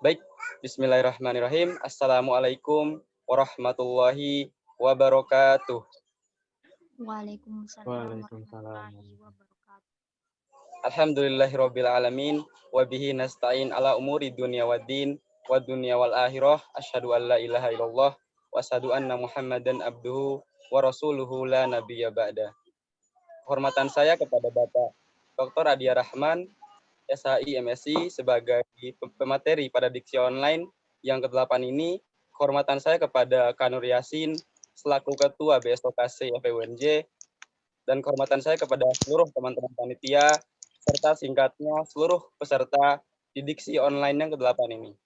Baik, bismillahirrahmanirrahim. Assalamualaikum warahmatullahi wabarakatuh. Waalaikumsalam Waalaikumsalam. warahmatullahi wabarakatuh. Alhamdulillahirabbil alamin wa bihi nasta'in ala umuri dunya waddin wa dunya wal akhirah. Asyhadu an la ilaha illallah wa asyhadu anna Muhammadan abduhu wa rasuluhu la nabiyya ba'da. Hormatan saya kepada Bapak Dr. Adia Rahman, SHI MSI sebagai pemateri pada diksi online yang ke-8 ini. Kehormatan saya kepada Kanur Yasin selaku Ketua BSOKC FEUNJ, dan kehormatan saya kepada seluruh teman-teman panitia serta singkatnya seluruh peserta di diksi online yang ke-8 ini.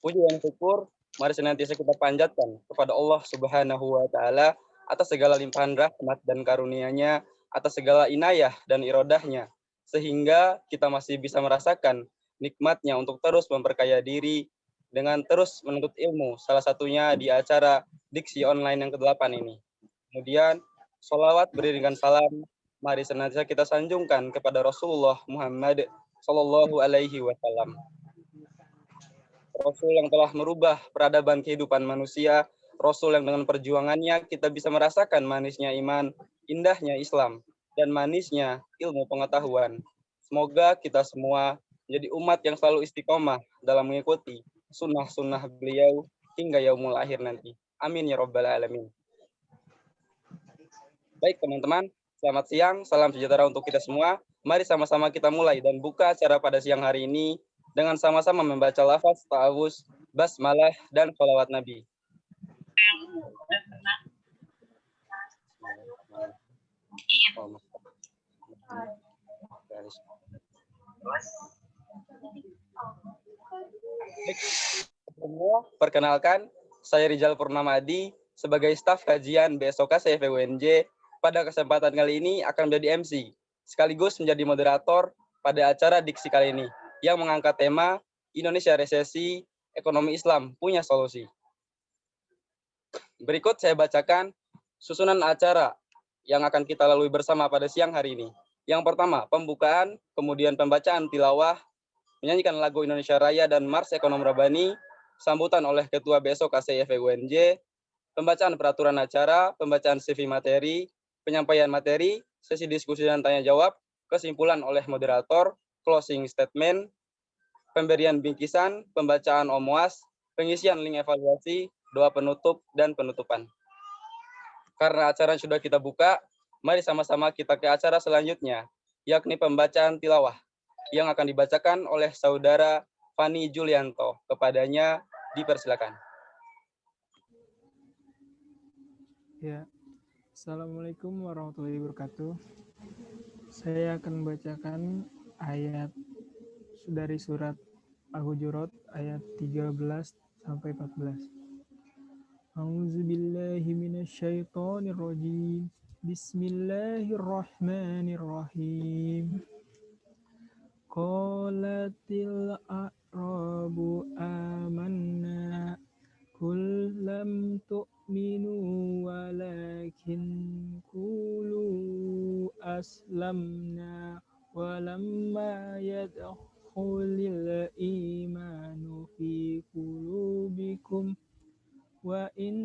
Puji dan syukur mari senantiasa kita panjatkan kepada Allah Subhanahu wa taala atas segala limpahan rahmat dan karunia-Nya, atas segala inayah dan irodahnya, sehingga kita masih bisa merasakan nikmatnya untuk terus memperkaya diri dengan terus menuntut ilmu, salah satunya di acara diksi online yang ke-8 ini. Kemudian, sholawat beriringan salam, mari senantiasa kita sanjungkan kepada Rasulullah Muhammad Sallallahu Alaihi Wasallam. Rasul yang telah merubah peradaban kehidupan manusia, Rasul yang dengan perjuangannya kita bisa merasakan manisnya iman, indahnya Islam, dan manisnya ilmu pengetahuan. Semoga kita semua menjadi umat yang selalu istiqomah dalam mengikuti sunnah-sunnah beliau hingga yaumul akhir nanti. Amin ya rabbal alamin. Baik teman-teman, selamat siang, salam sejahtera untuk kita semua. Mari sama-sama kita mulai dan buka acara pada siang hari ini dengan sama-sama membaca lafaz, ta'awuz, basmalah, dan sholawat Nabi. Perkenalkan, saya Rizal Purnamadi sebagai staf kajian BSOKC FEUNJ. Pada kesempatan kali ini akan menjadi MC, sekaligus menjadi moderator pada acara diksi kali ini yang mengangkat tema Indonesia Resesi, Ekonomi Islam Punya Solusi. Berikut saya bacakan susunan acara yang akan kita lalui bersama pada siang hari ini. Yang pertama, pembukaan, kemudian pembacaan tilawah, menyanyikan lagu Indonesia Raya dan Mars Ekonom Rabbani, sambutan oleh Ketua BSOKC FEUNJ, pembacaan peraturan acara, pembacaan CV materi, penyampaian materi, sesi diskusi dan tanya jawab, kesimpulan oleh moderator, closing statement, pemberian bingkisan, pembacaan OMOAS, pengisian link evaluasi, doa penutup, dan penutupan. Karena acara sudah kita buka, mari sama-sama kita ke acara selanjutnya, yakni pembacaan tilawah yang akan dibacakan oleh saudara Fani Julianto. Kepadanya dipersilakan. Ya, Assalamualaikum warahmatullahi wabarakatuh. Saya akan membacakan ayat dari surat Al-Hujurat ayat 13 sampai 14. A'udzubillahi minasyaitonirrajim. Bismillahirrahmanirrahim. Qalatil a'rabu amanna Qul lam tu'minu walakin qulu aslamna walamma yadkhulil imanu fi qulubikum wa in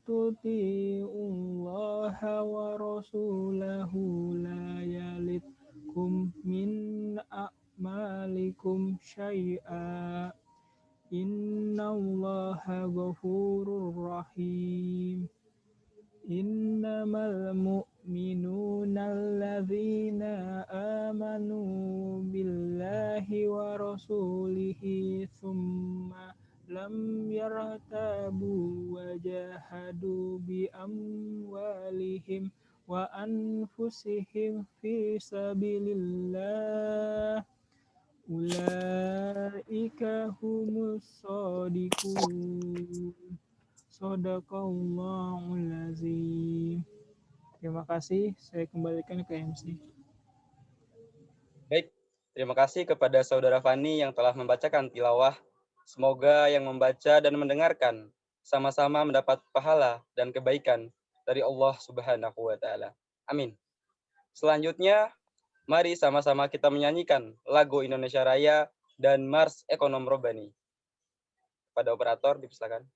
tuti'ullaha wa rasulahu la yalitkum min a'malikum syai'a Innallaha ghafurur rahim. Innamal mu'minuna alladzina amanu billahi wa rasulihi thumma lam yartabu wa jahadu bi amwalihim wa anfusihim fi sabilillah. Ulaika humus shodiqun. Shadaqallahul azim. Terima kasih, saya kembalikan ke MC. Baik, terima kasih kepada saudara Fani yang telah membacakan tilawah. Semoga yang membaca dan mendengarkan sama-sama mendapat pahala dan kebaikan dari Allah Subhanahu wa taala. Amin. Selanjutnya, Mari sama-sama kita menyanyikan lagu Indonesia Raya dan Mars Ekonom Robbani. Pada operator, dipersilakan.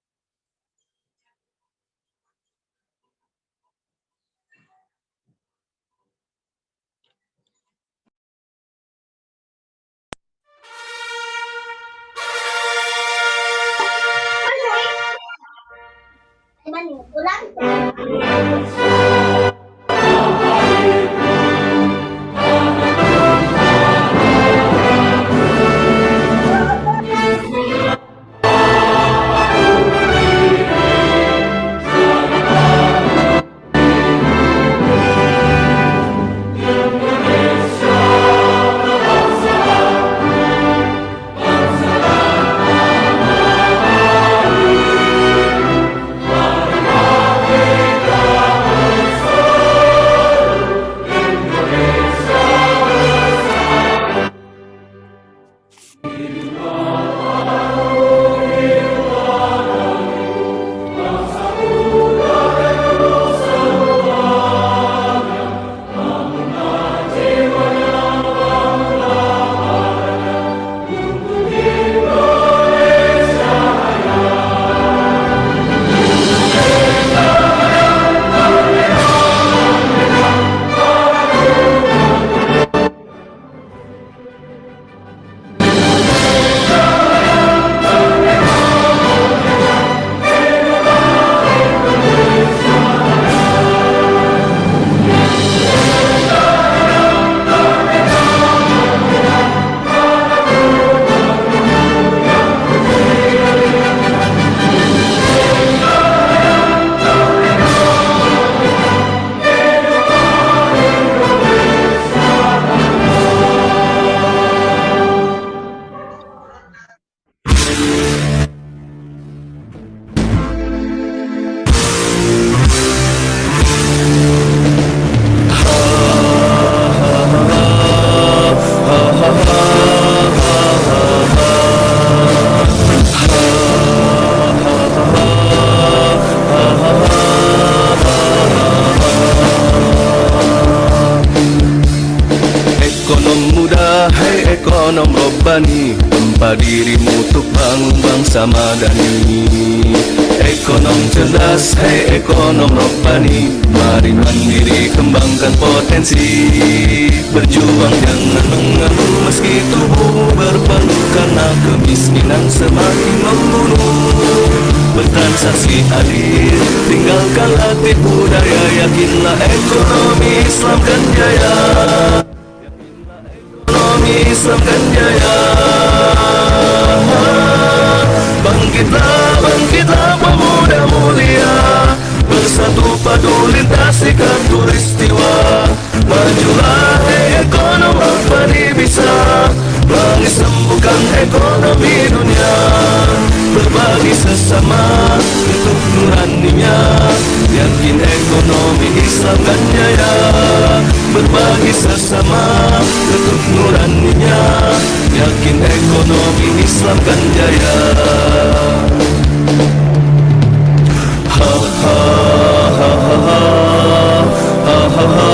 Ekonom Robbani, tempa dirimu untuk bangun bangsa madani. Ekonom cerdas, hai ekonom Robbani, mari mandiri kembangkan potensi. Berjuang jangan mengeluh meski tubuh berpeluh, karena kemiskinan semakin membunuh. Bertransaksi adil, tinggalkan latih budaya, yakinlah ekonomi Islam kan jaya. Islam kan jaya. Bangkitlah, bangkitlah pemuda mulia, bersatu padu lintasi khatulistiwa. Majulah ekonom Robbani bisa mensembuhkan ekonomi dunia. Berbagi sesama untuk nuraninya, yakin ekonomi Islam kan jaya. Berbagi sesama untuk nuraninya, yakin ekonomi Islam kan jaya. Ha ha ha ha ha ha ha ha.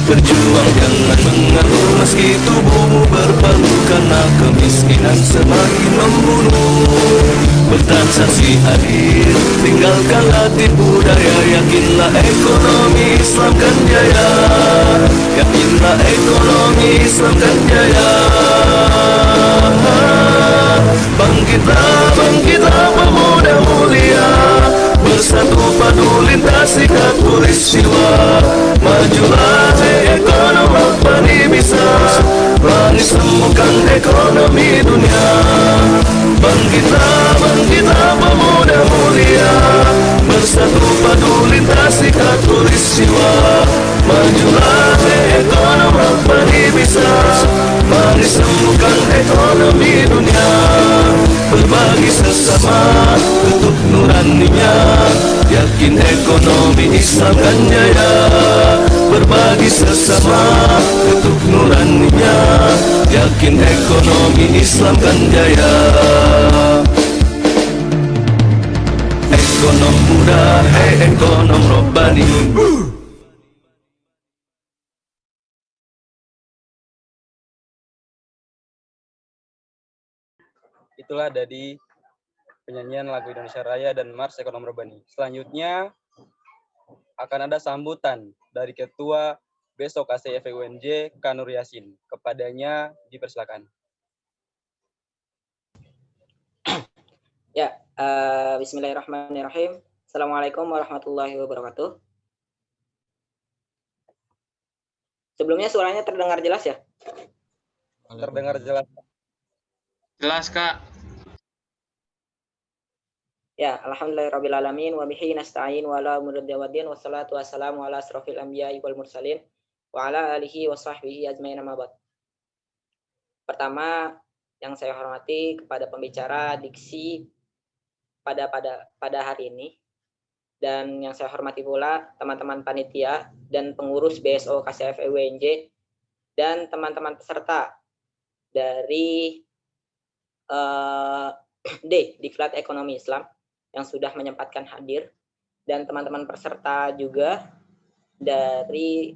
Berjuang jangan mengeluh meski tubuhmu berpeluh, karena kemiskinan semakin membunuh. Bertransaksi adil, tinggalkan latih budaya, yakinlah ekonomi Islam kan jaya. Yakinlah ekonomi Islam kan jaya. Bangkitlah, bangkitlah pemuda mulia, bersatu padu lintasi khatulistiwa. Majulah ekonom Robbani bisa mensembuhkan ekonomi dunia. Bangkitlah, bangkitlah pemuda mulia, bersatu padu lintasi khatulistiwa. Majulah ekonom Robbani bisa mensembuhkan ekonomi Yakin ekonomi Islam kan jaya, berbagi sesama untuk nuraninya. Yakin ekonomi Islam kan jaya. Ekonom muda, hei ekonom robbani. Itulah dari penyanyian lagu Indonesia Raya dan Mars Ekonomi Robbani. Selanjutnya akan ada sambutan dari Ketua Besok KCFEUNJ Kanur Yasin. Kepadanya dipersilakan. Ya, bismillahirrahmanirrahim. Assalamualaikum warahmatullahi wabarakatuh. Sebelumnya suaranya terdengar jelas ya? Terdengar jelas. Jelas, Kak. Ya, alhamdulillahirrabbilalamin wa bihi nasta'in wa ala umuriddin wassalatu wassalamu ala asrofil anbiya'i wal mursalin wa ala alihi wa sahbihi ajmain amma ba'd. Pertama, yang saya hormati kepada pembicara diksi pada hari ini, dan yang saya hormati pula teman-teman panitia dan pengurus BSO KCFEUNJ dan teman-teman peserta dari Diklat Ekonomi Islam yang sudah menyempatkan hadir, dan teman-teman peserta juga dari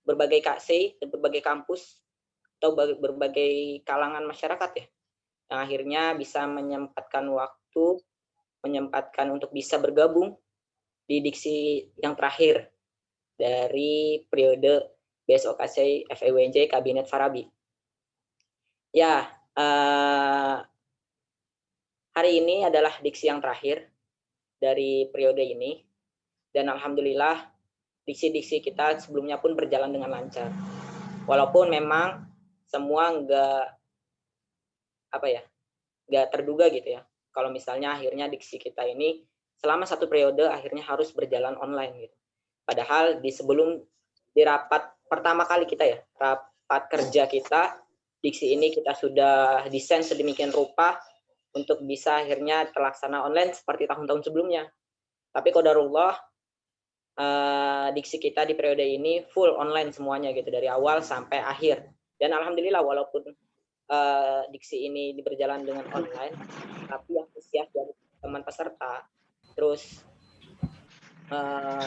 berbagai KC dan berbagai kampus atau berbagai kalangan masyarakat ya, yang akhirnya bisa menyempatkan waktu, menyempatkan untuk bisa bergabung di diksi yang terakhir dari periode BSOKC FEUNJ Kabinet Farabi. Ya, hari ini adalah diksi yang terakhir dari periode ini, dan alhamdulillah diksi-diksi kita sebelumnya pun berjalan dengan lancar. Walaupun memang semua nggak terduga gitu ya. Kalau misalnya akhirnya diksi kita ini selama satu periode akhirnya harus berjalan online gitu. Padahal di rapat pertama kali kita ya, rapat kerja kita, diksi ini kita sudah desain sedemikian rupa untuk bisa akhirnya terlaksana online seperti tahun-tahun sebelumnya. Tapi qadarullah, diksi kita di periode ini full online semuanya gitu, dari awal sampai akhir. Dan alhamdulillah walaupun diksi ini berjalan dengan online, tapi antusias dari teman peserta, terus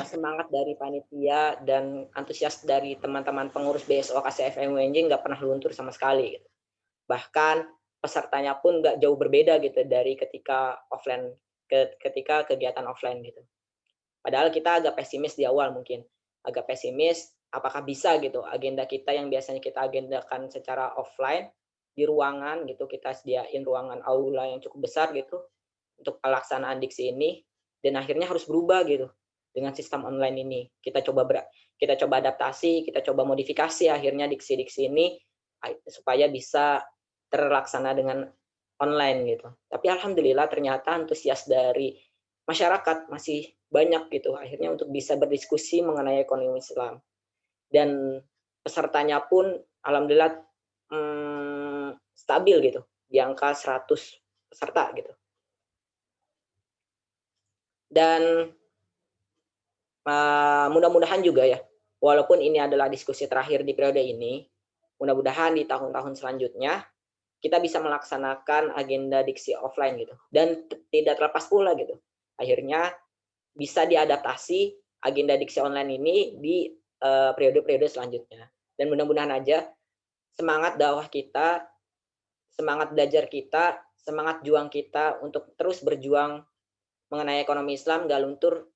semangat dari panitia dan antusias dari teman-teman pengurus BSO KCFEUNJ nggak pernah luntur sama sekali gitu. Bahkan pesertanya pun nggak jauh berbeda gitu dari ketika kegiatan offline gitu. Padahal kita agak pesimis di awal, mungkin agak pesimis apakah bisa gitu agenda kita yang biasanya kita agendakan secara offline di ruangan gitu, kita sediain ruangan aula yang cukup besar gitu untuk pelaksanaan diksi ini, dan akhirnya harus berubah gitu dengan sistem online ini. Kita coba adaptasi, kita coba modifikasi akhirnya diksi-diksi ini supaya bisa terlaksana dengan online gitu. Tapi alhamdulillah ternyata antusias dari masyarakat masih banyak gitu akhirnya untuk bisa berdiskusi mengenai ekonomi Islam. Dan pesertanya pun alhamdulillah stabil gitu, di angka 100 peserta gitu. Dan mudah-mudahan juga ya, walaupun ini adalah diskusi terakhir di periode ini, mudah-mudahan di tahun-tahun selanjutnya kita bisa melaksanakan agenda diksi offline gitu, dan tidak terlepas pula gitu akhirnya bisa diadaptasi agenda diksi online ini di periode-periode selanjutnya. Dan mudah-mudahan aja semangat dakwah kita, semangat belajar kita, semangat juang kita untuk terus berjuang mengenai ekonomi Islam gak luntur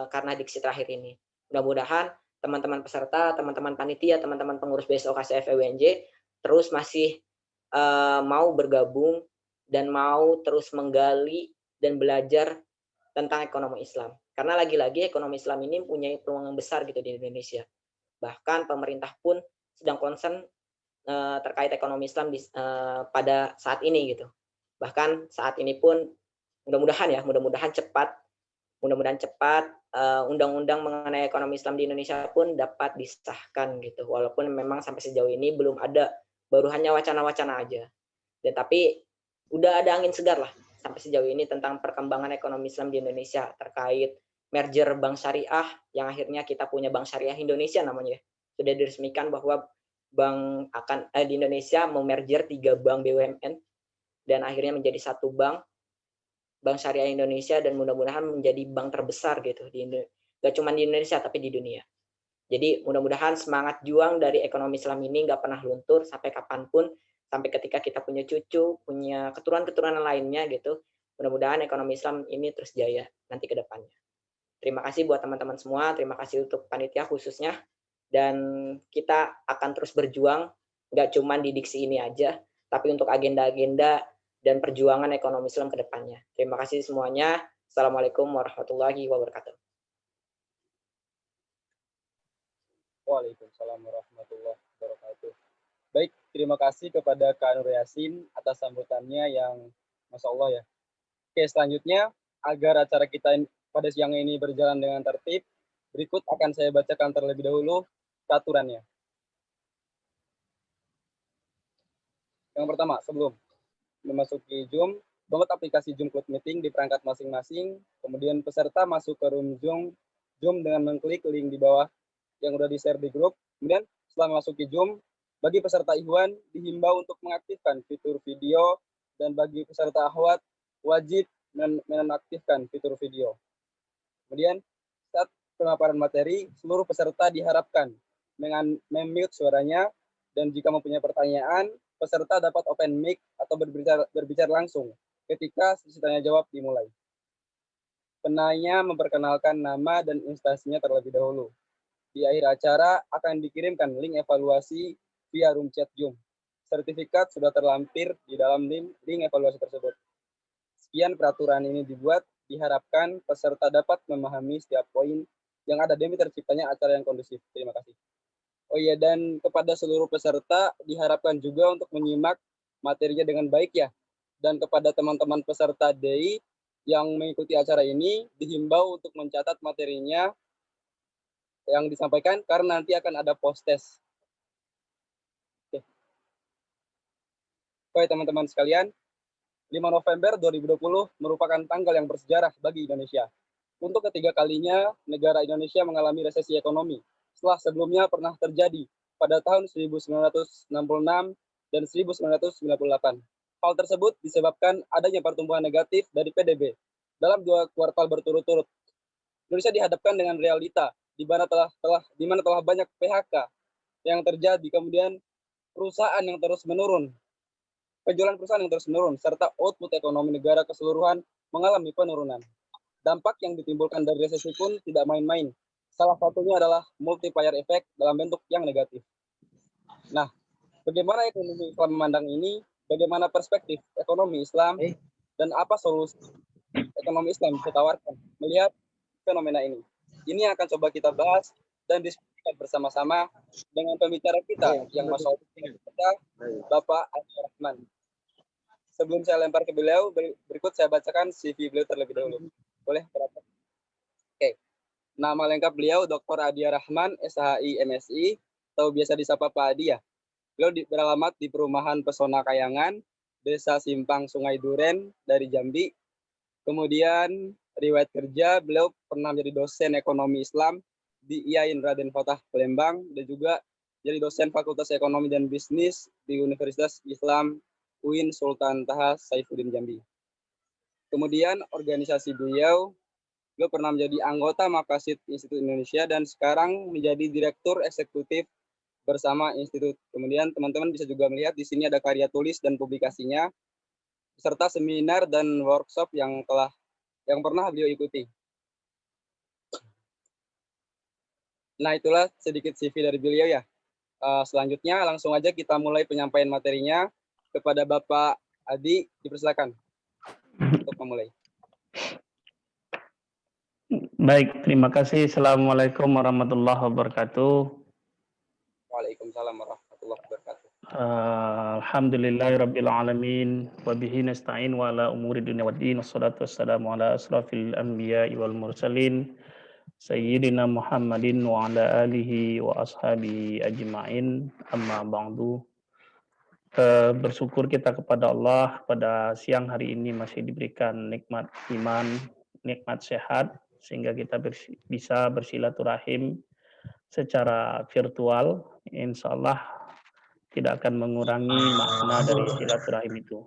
karena diksi terakhir ini. Mudah-mudahan teman-teman peserta, teman-teman panitia, teman-teman pengurus BSO KCFEUNJ terus masih mau bergabung dan mau terus menggali dan belajar tentang ekonomi Islam. Karena lagi-lagi ekonomi Islam ini punya peluang yang besar gitu di Indonesia. Bahkan pemerintah pun sedang concern terkait ekonomi Islam pada saat ini gitu. Bahkan saat ini pun mudah-mudahan cepat undang-undang mengenai ekonomi Islam di Indonesia pun dapat disahkan gitu. Walaupun memang sampai sejauh ini belum ada, baru hanya wacana-wacana aja. Tapi udah ada angin segar lah sampai sejauh ini tentang perkembangan ekonomi Islam di Indonesia terkait merger bank syariah yang akhirnya kita punya Bank Syariah Indonesia namanya. Sudah diresmikan bahwa bank akan di Indonesia memerger 3 bank BUMN dan akhirnya menjadi satu bank Syariah Indonesia, dan mudah-mudahan menjadi bank terbesar gitu gak cuma di Indonesia tapi di dunia. Jadi mudah-mudahan semangat juang dari ekonomi Islam ini nggak pernah luntur sampai kapanpun, sampai ketika kita punya cucu, punya keturunan-keturunan lainnya gitu. Mudah-mudahan ekonomi Islam ini terus jaya nanti ke depannya. Terima kasih buat teman-teman semua, terima kasih untuk panitia khususnya, dan kita akan terus berjuang, nggak cuma di diksi ini aja, tapi untuk agenda-agenda dan perjuangan ekonomi Islam ke depannya. Terima kasih semuanya. Assalamualaikum warahmatullahi wabarakatuh. Waalaikumsalam warahmatullahi wabarakatuh. Baik, terima kasih kepada Kak Nur Yasin atas sambutannya yang Masya Allah ya. Oke, selanjutnya agar acara kita pada siang ini berjalan dengan tertib, berikut akan saya bacakan terlebih dahulu peraturannya. Yang pertama, sebelum memasuki Zoom, download aplikasi Zoom Cloud Meeting di perangkat masing-masing, kemudian peserta masuk ke room Zoom dengan mengklik link di bawah yang sudah di-share di grup. Kemudian setelah memasuki Zoom, bagi peserta Ikhwan dihimbau untuk mengaktifkan fitur video, dan bagi peserta Akhwat wajib menonaktifkan fitur video. Kemudian saat pemaparan materi, seluruh peserta diharapkan dengan mute suaranya, dan jika mempunyai pertanyaan, peserta dapat open mic atau berbicara langsung ketika sesi tanya jawab dimulai. Penanya memperkenalkan nama dan instansinya terlebih dahulu. Di akhir acara akan dikirimkan link evaluasi via room chat Zoom. Sertifikat sudah terlampir di dalam link evaluasi tersebut. Sekian peraturan ini dibuat, diharapkan peserta dapat memahami setiap poin yang ada demi terciptanya acara yang kondusif. Terima kasih. Oh iya, dan kepada seluruh peserta diharapkan juga untuk menyimak materinya dengan baik ya. Dan kepada teman-teman peserta DI yang mengikuti acara ini dihimbau untuk mencatat materinya yang disampaikan karena nanti akan ada post test. Oke, teman-teman sekalian, 5 November 2020 merupakan tanggal yang bersejarah bagi Indonesia. Untuk ketiga kalinya, negara Indonesia mengalami resesi ekonomi setelah sebelumnya pernah terjadi pada tahun 1966 dan 1998. Hal tersebut disebabkan adanya pertumbuhan negatif dari PDB dalam 2 kuartal berturut-turut. Indonesia dihadapkan dengan realita di mana telah banyak PHK yang terjadi, kemudian perusahaan yang terus menurun, penjualan perusahaan yang terus menurun, serta output ekonomi negara keseluruhan mengalami penurunan. Dampak yang ditimbulkan dari resesi pun tidak main-main. Salah satunya adalah multiplier effect dalam bentuk yang negatif. Nah, bagaimana ekonomi Islam memandang ini? Bagaimana perspektif ekonomi Islam dan apa solusi ekonomi Islam bisa tawarkan melihat fenomena ini? Ini akan coba kita bahas dan diskusikan bersama-sama dengan pembicara kita yang Masya Allah kita, Bapak Adi Rahman. Sebelum saya lempar ke beliau, berikut saya bacakan CV beliau terlebih dahulu. Boleh, Bapak? Oke. Nama lengkap beliau Dr. Adi Rahman, SHI MSI, atau biasa disapa Pak Adi ya. Beliau beralamat di Perumahan Pesona Kayangan, Desa Simpang Sungai Duren dari Jambi. Kemudian riwayat kerja, beliau pernah menjadi dosen ekonomi Islam di IAIN Raden Fatah Palembang, dan juga jadi dosen Fakultas Ekonomi dan Bisnis di Universitas Islam UIN Sultan Taha Saifuddin Jambi. Kemudian organisasi beliau pernah menjadi anggota Makasid Institut Indonesia dan sekarang menjadi direktur eksekutif bersama institut. Kemudian teman-teman bisa juga melihat di sini ada karya tulis dan publikasinya serta seminar dan workshop yang pernah beliau ikuti. Nah, itulah sedikit CV dari beliau ya. Selanjutnya langsung aja kita mulai penyampaian materinya. Kepada Bapak Adi, dipersilakan untuk memulai. Baik, terima kasih. Assalamualaikum warahmatullahi wabarakatuh. Waalaikumsalam warahmatullahi wabarakatuh. Alhamdulillahirabbil alamin wa bihi nasta'in wa ala umuri dunya waddin. Wassalatu wassalamu ala asrafil anbiya'i wal mursalin sayyidina Muhammadin wa ala alihi wa ashabihi ajma'in. Amma ba'du. Bersyukur kita kepada Allah pada siang hari ini masih diberikan nikmat iman, nikmat sehat, sehingga kita bisa bersilaturahim secara virtual. Insya Allah tidak akan mengurangi makna dari silaturahim itu.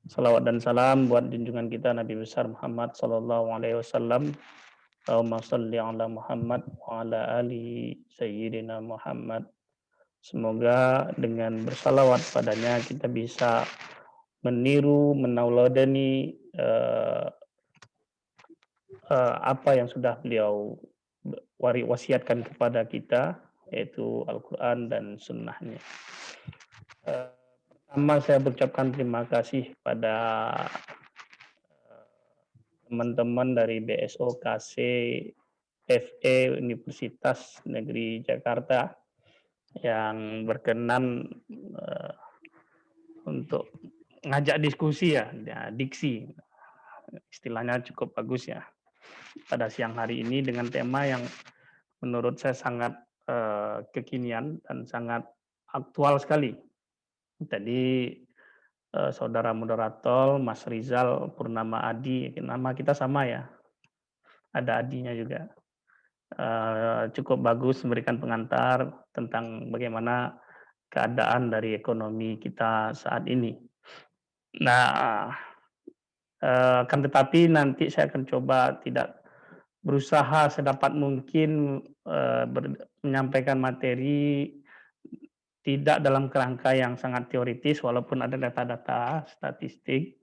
Salawat dan salam buat junjungan kita Nabi besar Muhammad sallallahu alaihi wasallam. Allahumma shalli ala Muhammad wa ala ali sayyidina Muhammad. Semoga dengan bersalawat padanya kita bisa meniru, menauladani apa yang sudah beliau wasiatkan kepada kita, yaitu Al-Quran dan Sunnahnya. Pertama saya berucapkan terima kasih pada teman-teman dari BSO KC FE Universitas Negeri Jakarta yang berkenan untuk ngajak diskusi ya, diksi istilahnya cukup bagus ya pada siang hari ini dengan tema yang menurut saya sangat kekinian dan sangat aktual sekali. Tadi saudara moderator Mas Rizal Purnama Adi, nama kita sama ya, ada Adinya juga, cukup bagus memberikan pengantar tentang bagaimana keadaan dari ekonomi kita saat ini. Nah, akan tetapi nanti saya akan coba tidak berusaha sedapat mungkin menyampaikan materi tidak dalam kerangka yang sangat teoritis, walaupun ada data-data statistik,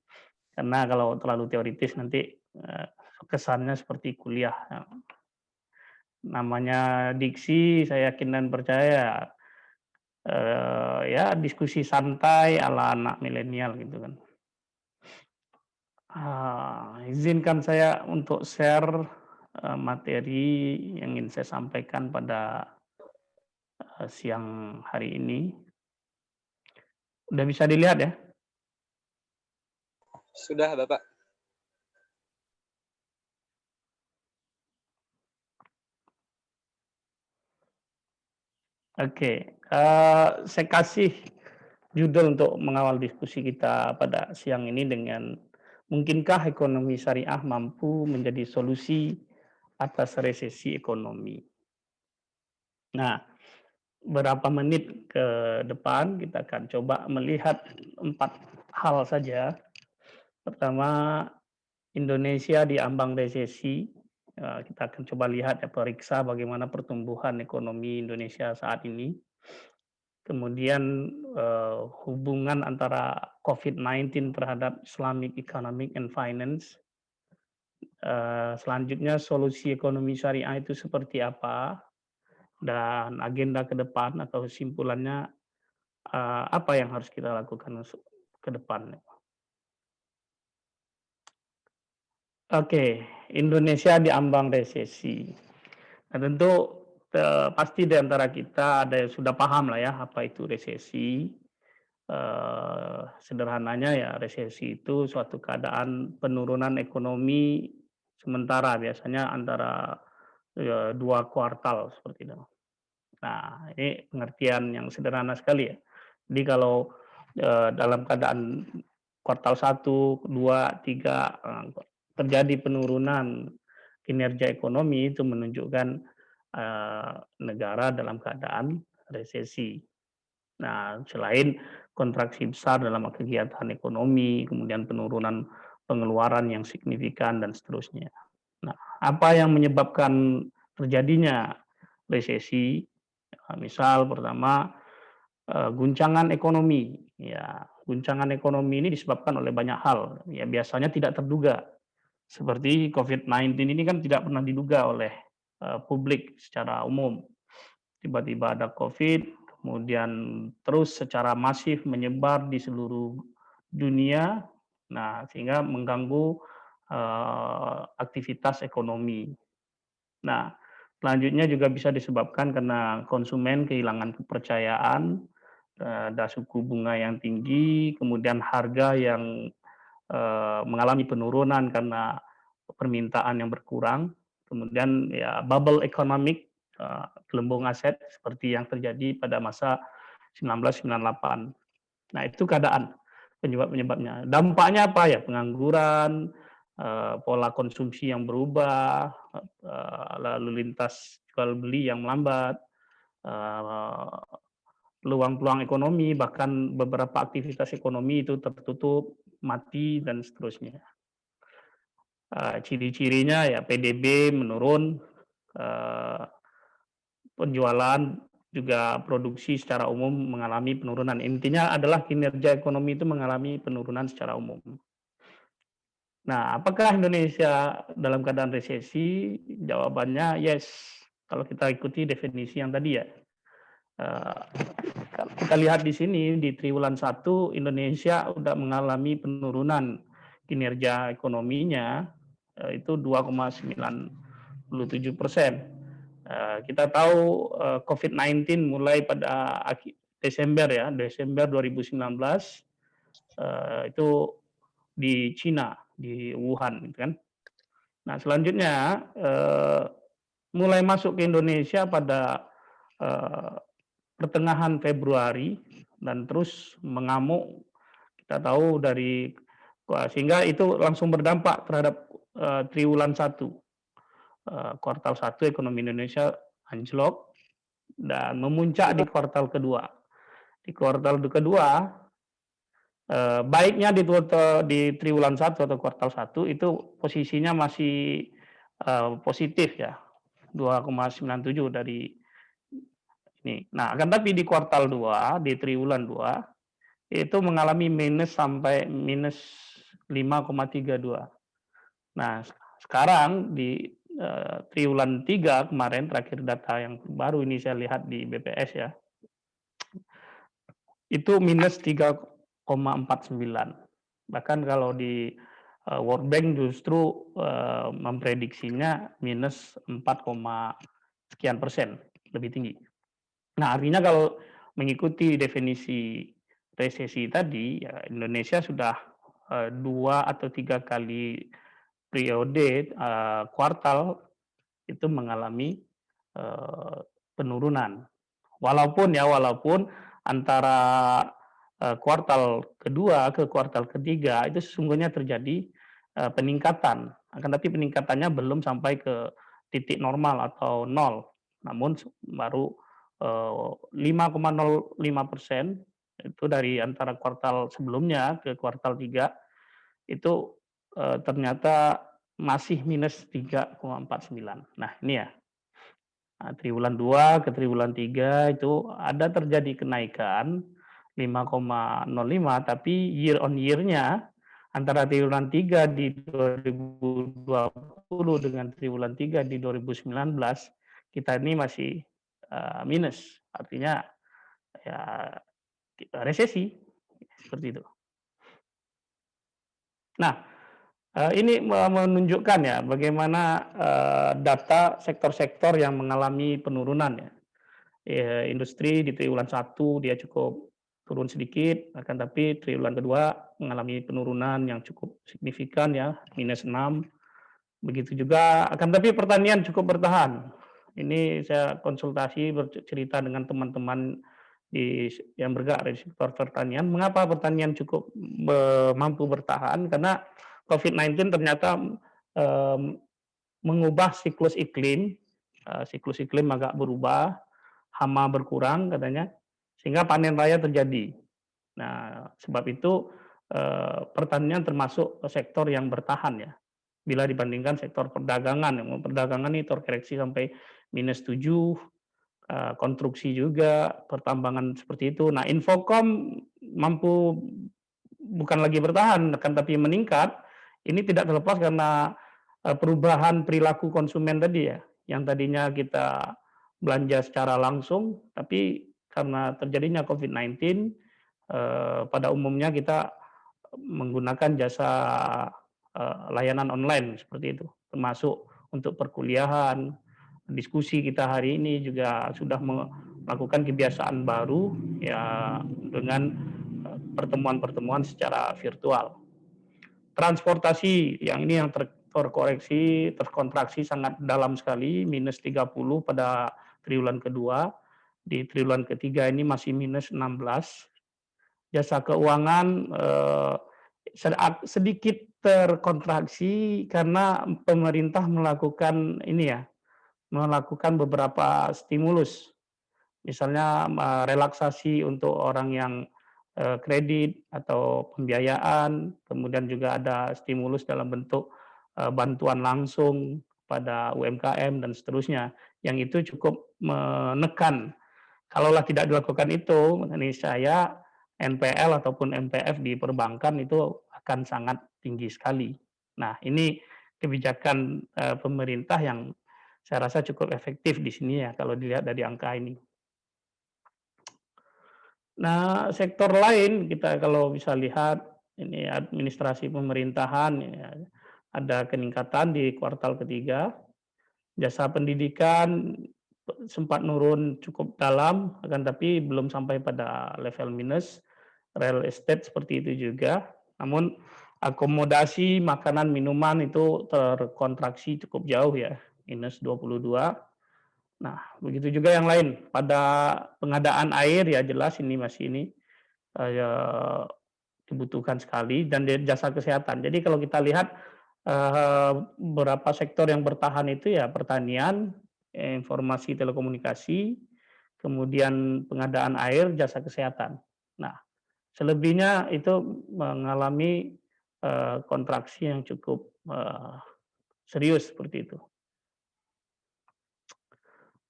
karena kalau terlalu teoritis nanti kesannya seperti kuliah. Namanya diksi, saya yakin dan percaya ya diskusi santai ala anak milenial gitu kan. Izinkan saya untuk share materi yang ingin saya sampaikan pada siang hari ini. Udah bisa dilihat ya? Sudah, Bapak. Oke, saya kasih judul untuk mengawal diskusi kita pada siang ini dengan mungkinkah ekonomi syariah mampu menjadi solusi atas resesi ekonomi. Nah, berapa menit ke depan kita akan coba melihat 4 hal saja. Pertama, Indonesia di ambang resesi. Kita akan coba lihat ya, periksa bagaimana pertumbuhan ekonomi Indonesia saat ini. Kemudian hubungan antara COVID-19 terhadap Islamic Economic and Finance. Selanjutnya solusi ekonomi syariah itu seperti apa, dan agenda ke depan atau kesimpulannya apa yang harus kita lakukan ke depan. Oke, Indonesia di ambang resesi. Nah, tentu pasti di antara kita ada yang sudah paham lah ya apa itu resesi. Sederhananya ya resesi itu suatu keadaan penurunan ekonomi sementara, biasanya antara 2 kuartal seperti itu. Nah, ini pengertian yang sederhana sekali ya. Jadi kalau dalam keadaan kuartal 1, 2, 3 terjadi penurunan kinerja ekonomi, itu menunjukkan negara dalam keadaan resesi. Nah, selain kontraksi besar dalam kegiatan ekonomi, kemudian penurunan pengeluaran yang signifikan dan seterusnya. Nah, apa yang menyebabkan terjadinya resesi? Misal pertama guncangan ekonomi. Ya, guncangan ekonomi ini disebabkan oleh banyak hal. Ya, biasanya tidak terduga. Seperti COVID-19 ini kan tidak pernah diduga oleh publik secara umum. Tiba-tiba ada COVID, kemudian terus secara masif menyebar di seluruh dunia, nah sehingga mengganggu aktivitas ekonomi. Nah, selanjutnya juga bisa disebabkan karena konsumen kehilangan kepercayaan, ada suku bunga yang tinggi, kemudian harga yang mengalami penurunan karena permintaan yang berkurang, kemudian ya bubble economic, gelembung aset seperti yang terjadi pada masa 1998. Nah, itu keadaan penyebab-penyebabnya. Dampaknya apa ya? Pengangguran, pola konsumsi yang berubah, lalu lintas jual beli yang melambat, peluang-peluang ekonomi, bahkan beberapa aktivitas ekonomi itu tertutup, mati, dan seterusnya. Ciri-cirinya ya PDB menurun, penjualan juga produksi secara umum mengalami penurunan. Intinya adalah kinerja ekonomi itu mengalami penurunan secara umum. Nah, apakah Indonesia dalam keadaan resesi? Jawabannya yes, kalau kita ikuti definisi yang tadi ya. Kalau kita lihat di sini di triwulan 1 Indonesia sudah mengalami penurunan kinerja ekonominya itu 2,97%. Kita tahu COVID-19 mulai pada Desember 2019 itu di Cina, di Wuhan, gitu kan. Nah, selanjutnya mulai masuk ke Indonesia pada pertengahan Februari dan terus mengamuk. Kita tahu sehingga itu langsung berdampak terhadap triwulan 1. Kuartal 1 ekonomi Indonesia anjlok dan memuncak di kuartal kedua. Di kuartal kedua, baiknya di triwulan 1 atau kuartal 1 itu posisinya masih positif ya, 2,97 dari ini. Nah, akan tapi di kuartal 2, di triwulan 2, itu mengalami minus sampai minus 5,32. Nah, sekarang di triwulan 3 kemarin terakhir data yang baru ini saya lihat di BPS ya, itu minus 3,49. Bahkan kalau di World Bank justru memprediksinya minus 4, sekian persen, lebih tinggi. Nah, artinya kalau mengikuti definisi resesi tadi, ya Indonesia sudah 2 atau 3 kali periode kuartal itu mengalami penurunan. Walaupun antara kuartal kedua ke kuartal ketiga itu sesungguhnya terjadi peningkatan. Akan tapi peningkatannya belum sampai ke titik normal atau 0. Namun baru 5,05% itu dari antara kuartal sebelumnya ke kuartal 3 itu ternyata masih minus 3,49. Nah, ini ya. Nah, triwulan 2 ke triwulan 3 itu ada terjadi kenaikan 5,05, tapi year on year-nya antara triwulan 3 di 2020 dengan triwulan 3 di 2019 kita ini masih minus. Artinya ya resesi seperti itu. Nah, ini menunjukkan ya bagaimana data sektor-sektor yang mengalami penurunan ya. Industri di triwulan 1 dia cukup turun sedikit, akan tapi triwulan kedua mengalami penurunan yang cukup signifikan ya, minus 6. Begitu juga, akan tapi pertanian cukup bertahan. Ini saya konsultasi bercerita dengan teman-teman yang bergerak di sektor pertanian. Mengapa pertanian cukup mampu bertahan? Karena COVID-19 ternyata mengubah siklus iklim agak berubah, hama berkurang katanya, sehingga panen raya terjadi. Nah, sebab itu pertanian termasuk sektor yang bertahan ya, bila dibandingkan sektor perdagangan. Perdagangan ini terkoreksi sampai minus 7, konstruksi juga, pertambangan seperti itu. Nah, Infocom mampu bukan lagi bertahan, akan tapi meningkat. Ini tidak terlepas karena perubahan perilaku konsumen tadi ya, yang tadinya kita belanja secara langsung, tapi karena terjadinya COVID-19, pada umumnya kita menggunakan jasa layanan online seperti itu, termasuk untuk perkuliahan. Diskusi kita hari ini juga sudah melakukan kebiasaan baru ya dengan pertemuan-pertemuan secara virtual. Transportasi yang ini yang terkoreksi, terkontraksi sangat dalam sekali, minus 30 pada triwulan kedua. Di triwulan ketiga ini masih minus 16. Jasa keuangan sedikit terkontraksi karena pemerintah melakukan ini ya, melakukan beberapa stimulus. Misalnya relaksasi untuk orang yang kredit atau pembiayaan, kemudian juga ada stimulus dalam bentuk bantuan langsung pada UMKM dan seterusnya, yang itu cukup menekan. Kalaulah tidak dilakukan itu, ini saya NPL ataupun MPF di perbankan itu akan sangat tinggi sekali. Nah, ini kebijakan pemerintah yang saya rasa cukup efektif di sini ya kalau dilihat dari angka ini. Nah, sektor lain kita kalau bisa lihat ini administrasi pemerintahan ya, ada peningkatan di kuartal ketiga. Jasa pendidikan sempat nurun cukup dalam, akan tapi belum sampai pada level minus. Real estate seperti itu juga. Namun akomodasi, makanan, minuman itu terkontraksi cukup jauh ya, minus 22. Nah, begitu juga yang lain. Pada pengadaan air ya jelas ini masih ini ya, dibutuhkan sekali dan jasa kesehatan. Jadi kalau kita lihat beberapa sektor yang bertahan itu ya pertanian, informasi telekomunikasi, kemudian pengadaan air, jasa kesehatan. Nah, selebihnya itu mengalami kontraksi yang cukup serius seperti itu.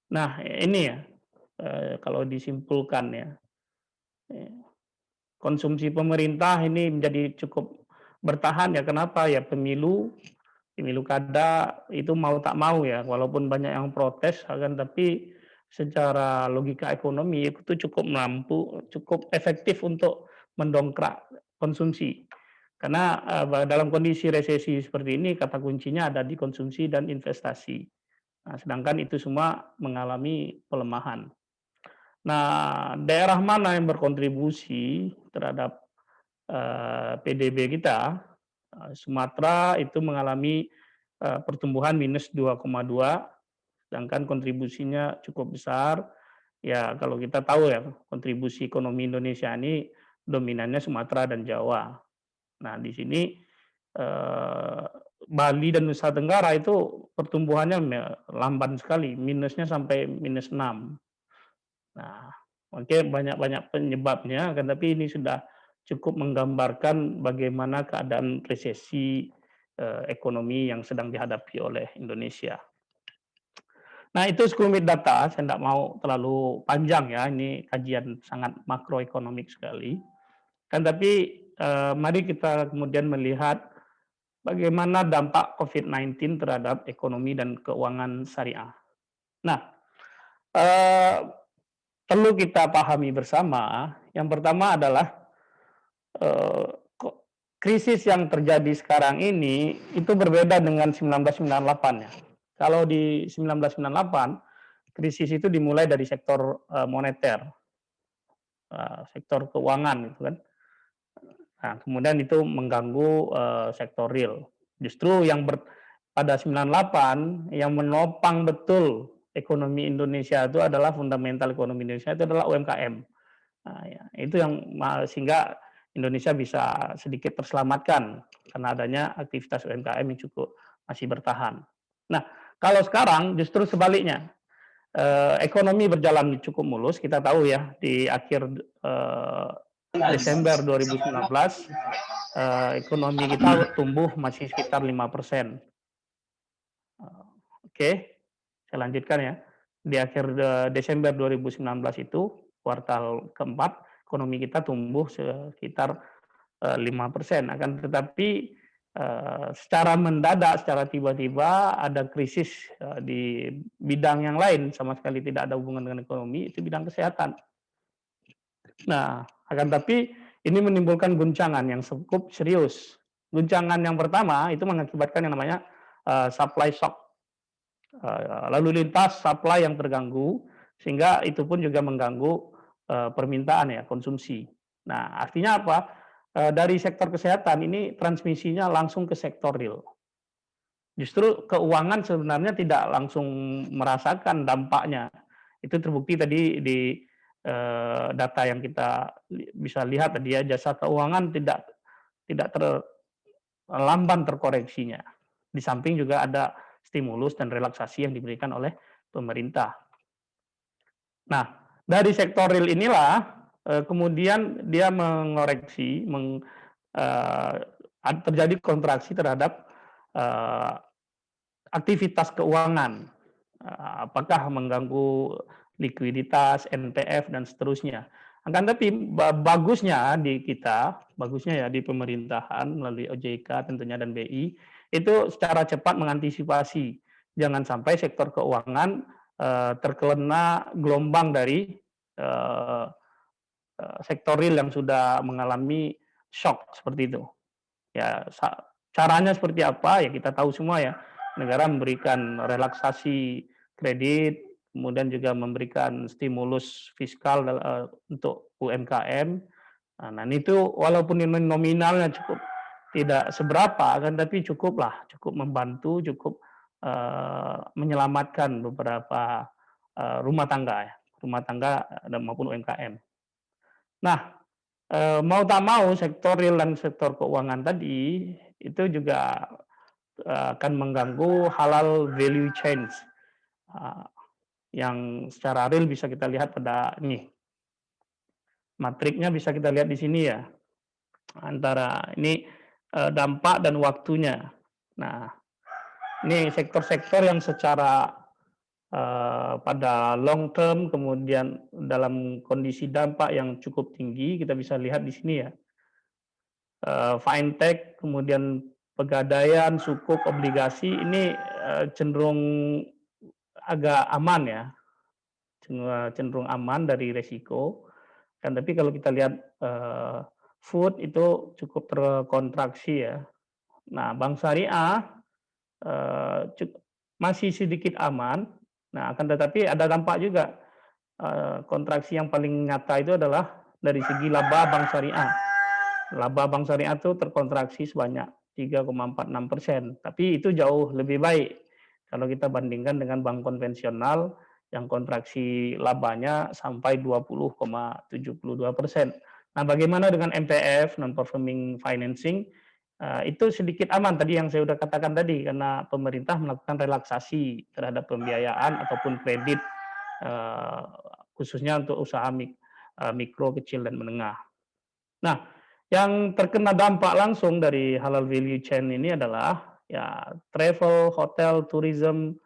Nah, ini ya kalau disimpulkan ya, konsumsi pemerintah ini menjadi cukup bertahan ya. Kenapa ya? Pemilu kada itu mau tak mau ya, walaupun banyak yang protes, akan tapi secara logika ekonomi itu cukup efektif untuk mendongkrak konsumsi. Karena dalam kondisi resesi seperti ini kata kuncinya ada di konsumsi dan investasi. Nah, sedangkan itu semua mengalami pelemahan. Nah, daerah mana yang berkontribusi terhadap PDB kita? Sumatera itu mengalami pertumbuhan minus 2,2, sedangkan kontribusinya cukup besar. Ya, kalau kita tahu ya, kontribusi ekonomi Indonesia ini dominannya Sumatera dan Jawa. Nah, di sini Bali dan Nusa Tenggara itu pertumbuhannya lamban sekali, minusnya sampai minus 6. Nah, oke, banyak penyebabnya, kan tapi ini sudah cukup menggambarkan bagaimana keadaan resesi ekonomi yang sedang dihadapi oleh Indonesia. Nah, itu sekelumit data, saya tidak mau terlalu panjang ya, ini kajian sangat makroekonomik sekali. Kan tapi mari kita kemudian melihat bagaimana dampak COVID-19 terhadap ekonomi dan keuangan syariah. Nah, perlu kita pahami bersama, yang pertama adalah krisis yang terjadi sekarang ini itu berbeda dengan 1998 ya. Kalau di 1998, krisis itu dimulai dari sektor moneter, sektor keuangan gitu kan. Nah, kemudian itu mengganggu sektor real. Justru yang pada 98 yang menopang betul ekonomi Indonesia itu adalah fundamental ekonomi Indonesia itu adalah UMKM. Nah, ya, itu yang sehingga Indonesia bisa sedikit terselamatkan karena adanya aktivitas UMKM yang cukup masih bertahan. Nah, kalau sekarang justru sebaliknya, ekonomi berjalan cukup mulus. Kita tahu ya di akhir Desember 2019 ekonomi kita tumbuh masih sekitar 5%. Oke, saya lanjutkan ya. Di akhir Desember 2019 itu kuartal keempat ekonomi kita tumbuh sekitar 5%. Akan tetapi secara mendadak, secara tiba-tiba ada krisis di bidang yang lain sama sekali tidak ada hubungan dengan ekonomi, itu bidang kesehatan. Nah, akan tapi ini menimbulkan guncangan yang cukup serius. Guncangan yang pertama itu mengakibatkan yang namanya supply shock. Lalu lintas supply yang terganggu, sehingga itu pun juga mengganggu permintaan ya, konsumsi. Nah, artinya apa? Dari sektor kesehatan ini transmisinya langsung ke sektor real. Justru keuangan sebenarnya tidak langsung merasakan dampaknya. Itu terbukti tadi di data yang kita bisa lihat tadi ya, jasa keuangan tidak lamban terkoreksinya. Di samping juga ada stimulus dan relaksasi yang diberikan oleh pemerintah. Nah, dari sektor real inilah kemudian dia mengoreksi, terjadi kontraksi terhadap aktivitas keuangan. Apakah mengganggu likuiditas, NPF, dan seterusnya. Akan tapi bagusnya di kita, bagusnya ya di pemerintahan melalui OJK tentunya dan BI, itu secara cepat mengantisipasi. Jangan sampai sektor keuangan terkena gelombang dari sektor real yang sudah mengalami shock seperti itu. Ya, caranya seperti apa ya kita tahu semua ya. Negara memberikan relaksasi kredit, kemudian juga memberikan stimulus fiskal untuk UMKM. Nah, itu walaupun nominalnya cukup tidak seberapa, kan tapi cukuplah, cukup membantu, cukup menyelamatkan beberapa rumah tangga dan maupun UMKM. Nah, mau tak mau sektor real dan sektor keuangan tadi itu juga akan mengganggu halal value chains yang secara real bisa kita lihat pada ini matriknya bisa kita lihat di sini ya, antara ini dampak dan waktunya. Nah, ini sektor-sektor yang secara pada long term, kemudian dalam kondisi dampak yang cukup tinggi, kita bisa lihat di sini ya. Fintech, kemudian pegadaian, sukuk, obligasi, ini cenderung agak aman ya, cenderung aman dari resiko. Kan tapi kalau kita lihat food itu cukup terkontraksi ya. Nah, bank syariah masih sedikit aman. Nah, akan tetapi ada dampak juga. Kontraksi yang paling nyata itu adalah dari segi laba bank syariah. Laba bank syariah itu terkontraksi sebanyak 3,46%. Tapi itu jauh lebih baik kalau kita bandingkan dengan bank konvensional yang kontraksi labanya sampai 20,72%. Nah, bagaimana dengan MPF, non-performing financing? Itu sedikit aman tadi yang saya sudah katakan tadi, karena pemerintah melakukan relaksasi terhadap pembiayaan ataupun kredit, khususnya untuk usaha mikro, kecil, dan menengah. Nah, yang terkena dampak langsung dari halal value chain ini adalah ya travel, hotel, tourism,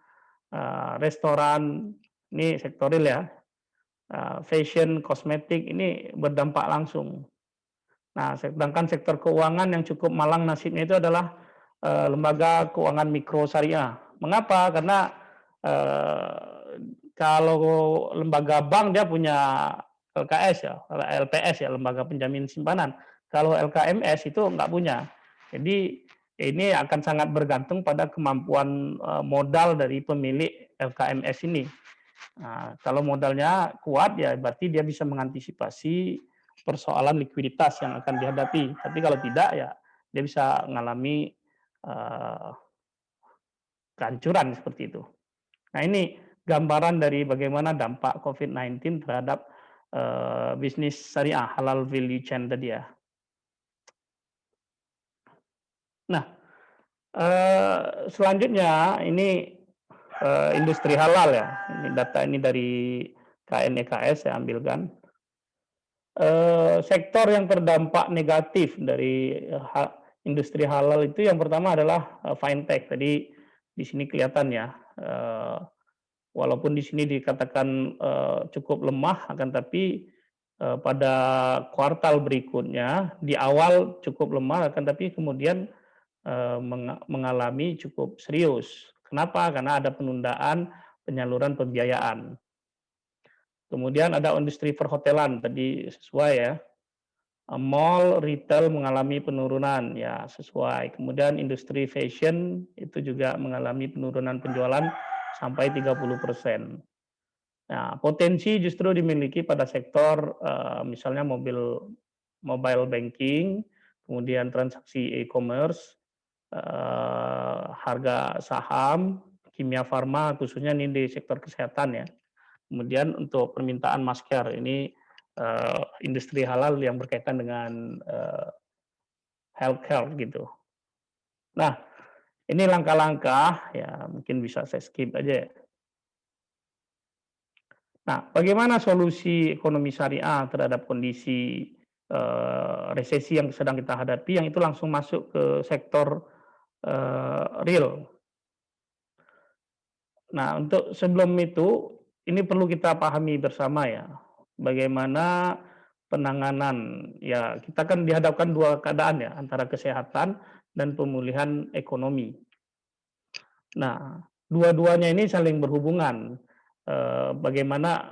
restoran, ini sektor real ya, fashion, kosmetik, ini berdampak langsung. Nah, sedangkan sektor keuangan yang cukup malang nasibnya itu adalah lembaga keuangan mikro syariah. Mengapa? Karena kalau lembaga bank dia punya LKS ya, LPS ya, lembaga penjamin simpanan. Kalau LKMS itu nggak punya. Jadi ini akan sangat bergantung pada kemampuan modal dari pemilik LKMS ini. Nah, kalau modalnya kuat ya berarti dia bisa mengantisipasi persoalan likuiditas yang akan dihadapi. Tapi kalau tidak ya dia bisa mengalami kehancuran seperti itu. Nah, ini gambaran dari bagaimana dampak COVID-19 terhadap bisnis syariah halal value chain tadi ya. Nah, selanjutnya ini industri halal ya. Ini data ini dari KNEKS saya ambilkan. Sektor yang terdampak negatif dari industri halal itu yang pertama adalah fintech. Tadi di sini kelihatan ya. Walaupun di sini dikatakan cukup lemah, akan tapi pada kuartal berikutnya di awal cukup lemah, akan tapi kemudian mengalami cukup serius. Kenapa? Karena ada penundaan penyaluran pembiayaan. Kemudian ada industri perhotelan, tadi sesuai ya. Mall, retail mengalami penurunan, ya sesuai. Kemudian industri fashion itu juga mengalami penurunan penjualan sampai 30%. Nah, potensi justru dimiliki pada sektor misalnya mobile banking, kemudian transaksi e-commerce, harga saham, kimia farma, khususnya ini di sektor kesehatan ya. Kemudian untuk permintaan masker, ini industri halal yang berkaitan dengan healthcare gitu. Nah, ini langkah-langkah ya mungkin bisa saya skip aja ya. Nah, bagaimana solusi ekonomi syariah terhadap kondisi resesi yang sedang kita hadapi yang itu langsung masuk ke sektor real. Nah, untuk sebelum itu ini perlu kita pahami bersama ya, bagaimana penanganan ya kita kan dihadapkan dua keadaan ya antara kesehatan dan pemulihan ekonomi. Nah, dua-duanya ini saling berhubungan. Bagaimana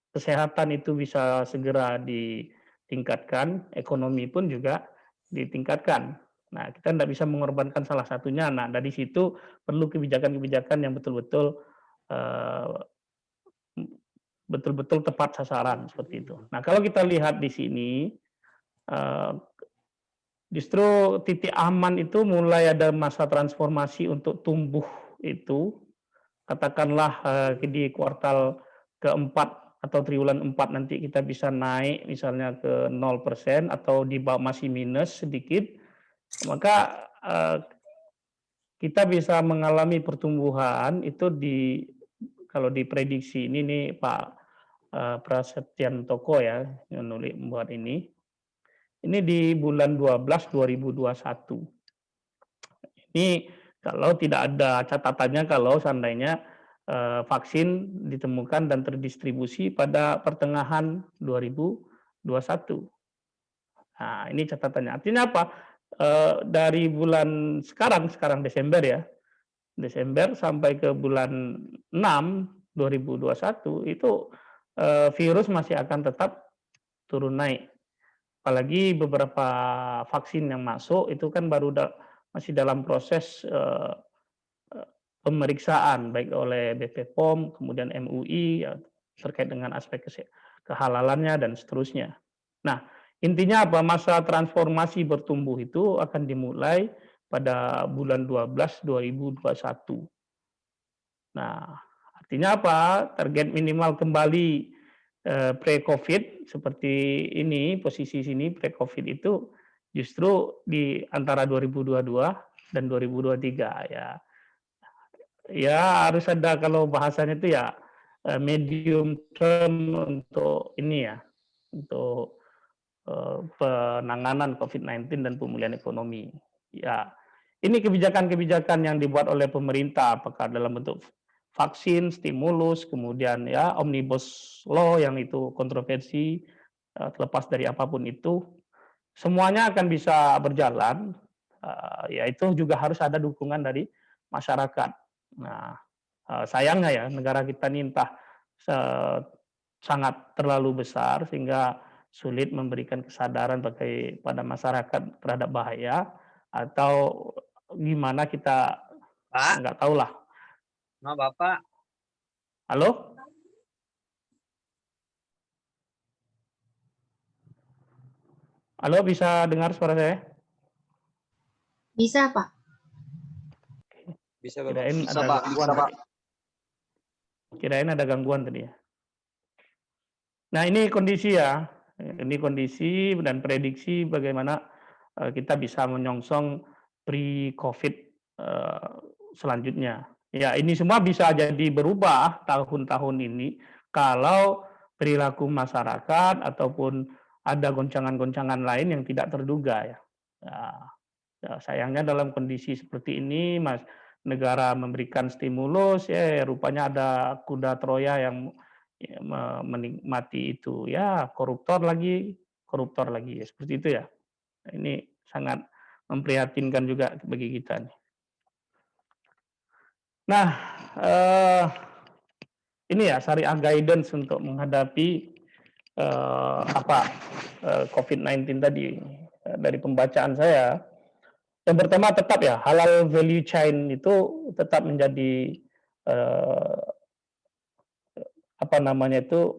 kesehatan itu bisa segera ditingkatkan, ekonomi pun juga ditingkatkan. Nah, kita tidak bisa mengorbankan salah satunya. Nah, dari situ perlu kebijakan-kebijakan yang betul-betul betul-betul tepat sasaran seperti itu. Nah, kalau kita lihat di sini, justru titik aman itu mulai ada masa transformasi untuk tumbuh itu, katakanlah di kuartal keempat atau triwulan 4 nanti kita bisa naik misalnya ke 0% atau di bawah masih minus sedikit, maka kita bisa mengalami pertumbuhan itu kalau diprediksi ini nih Pak Prasetyan Toko ya yang nulis membuat ini di bulan 12 2021. Ini kalau tidak ada catatannya kalau seandainya vaksin ditemukan dan terdistribusi pada pertengahan 2021. Nah, ini catatannya. Artinya apa? Dari bulan sekarang Desember ya, Desember sampai ke bulan 6 2021 itu virus masih akan tetap turun naik. Apalagi beberapa vaksin yang masuk itu kan baru masih dalam proses pemeriksaan baik oleh BP POM, kemudian MUI ya, terkait dengan aspek kehalalannya dan seterusnya. Nah, intinya apa? Masa transformasi bertumbuh itu akan dimulai pada bulan 12 2021. Nah, artinya apa? Target minimal kembali pre-COVID seperti ini, posisi sini pre-COVID itu justru di antara 2022 dan 2023 ya. Ya harus ada kalau bahasanya itu ya medium term untuk ini ya, untuk penanganan COVID-19 dan pemulihan ekonomi. Ya, ini kebijakan-kebijakan yang dibuat oleh pemerintah, apakah dalam bentuk vaksin, stimulus, kemudian ya omnibus law yang itu kontroversi, terlepas dari apapun itu, semuanya akan bisa berjalan. Ya itu juga harus ada dukungan dari masyarakat. Nah, sayangnya ya negara kita ini entah sangat terlalu besar sehingga sulit memberikan kesadaran pada masyarakat terhadap bahaya atau gimana kita Pak, nggak tahu lah. sama Bapak. Halo? Halo, bisa dengar suara saya? Bisa, Pak. Bisa, Bapak. Kirain Bisa, ada Pak. gangguan Bisa, Pak. tadi. Kirain ada gangguan tadi ya. Nah, ini kondisi ya. Ini kondisi dan prediksi bagaimana kita bisa menyongsong pre-COVID selanjutnya. Ya, ini semua bisa jadi berubah tahun-tahun ini kalau perilaku masyarakat ataupun ada goncangan-goncangan lain yang tidak terduga ya. Ya, sayangnya dalam kondisi seperti ini, negara memberikan stimulus, rupanya ada kuda Troya yang menikmati itu. Ya, koruptor lagi ya, seperti itu ya. Ini sangat memprihatinkan juga bagi kita nih. Nah, ini ya syariah guidance untuk menghadapi COVID-19 tadi. Dari pembacaan saya, yang pertama tetap ya halal value chain itu tetap menjadi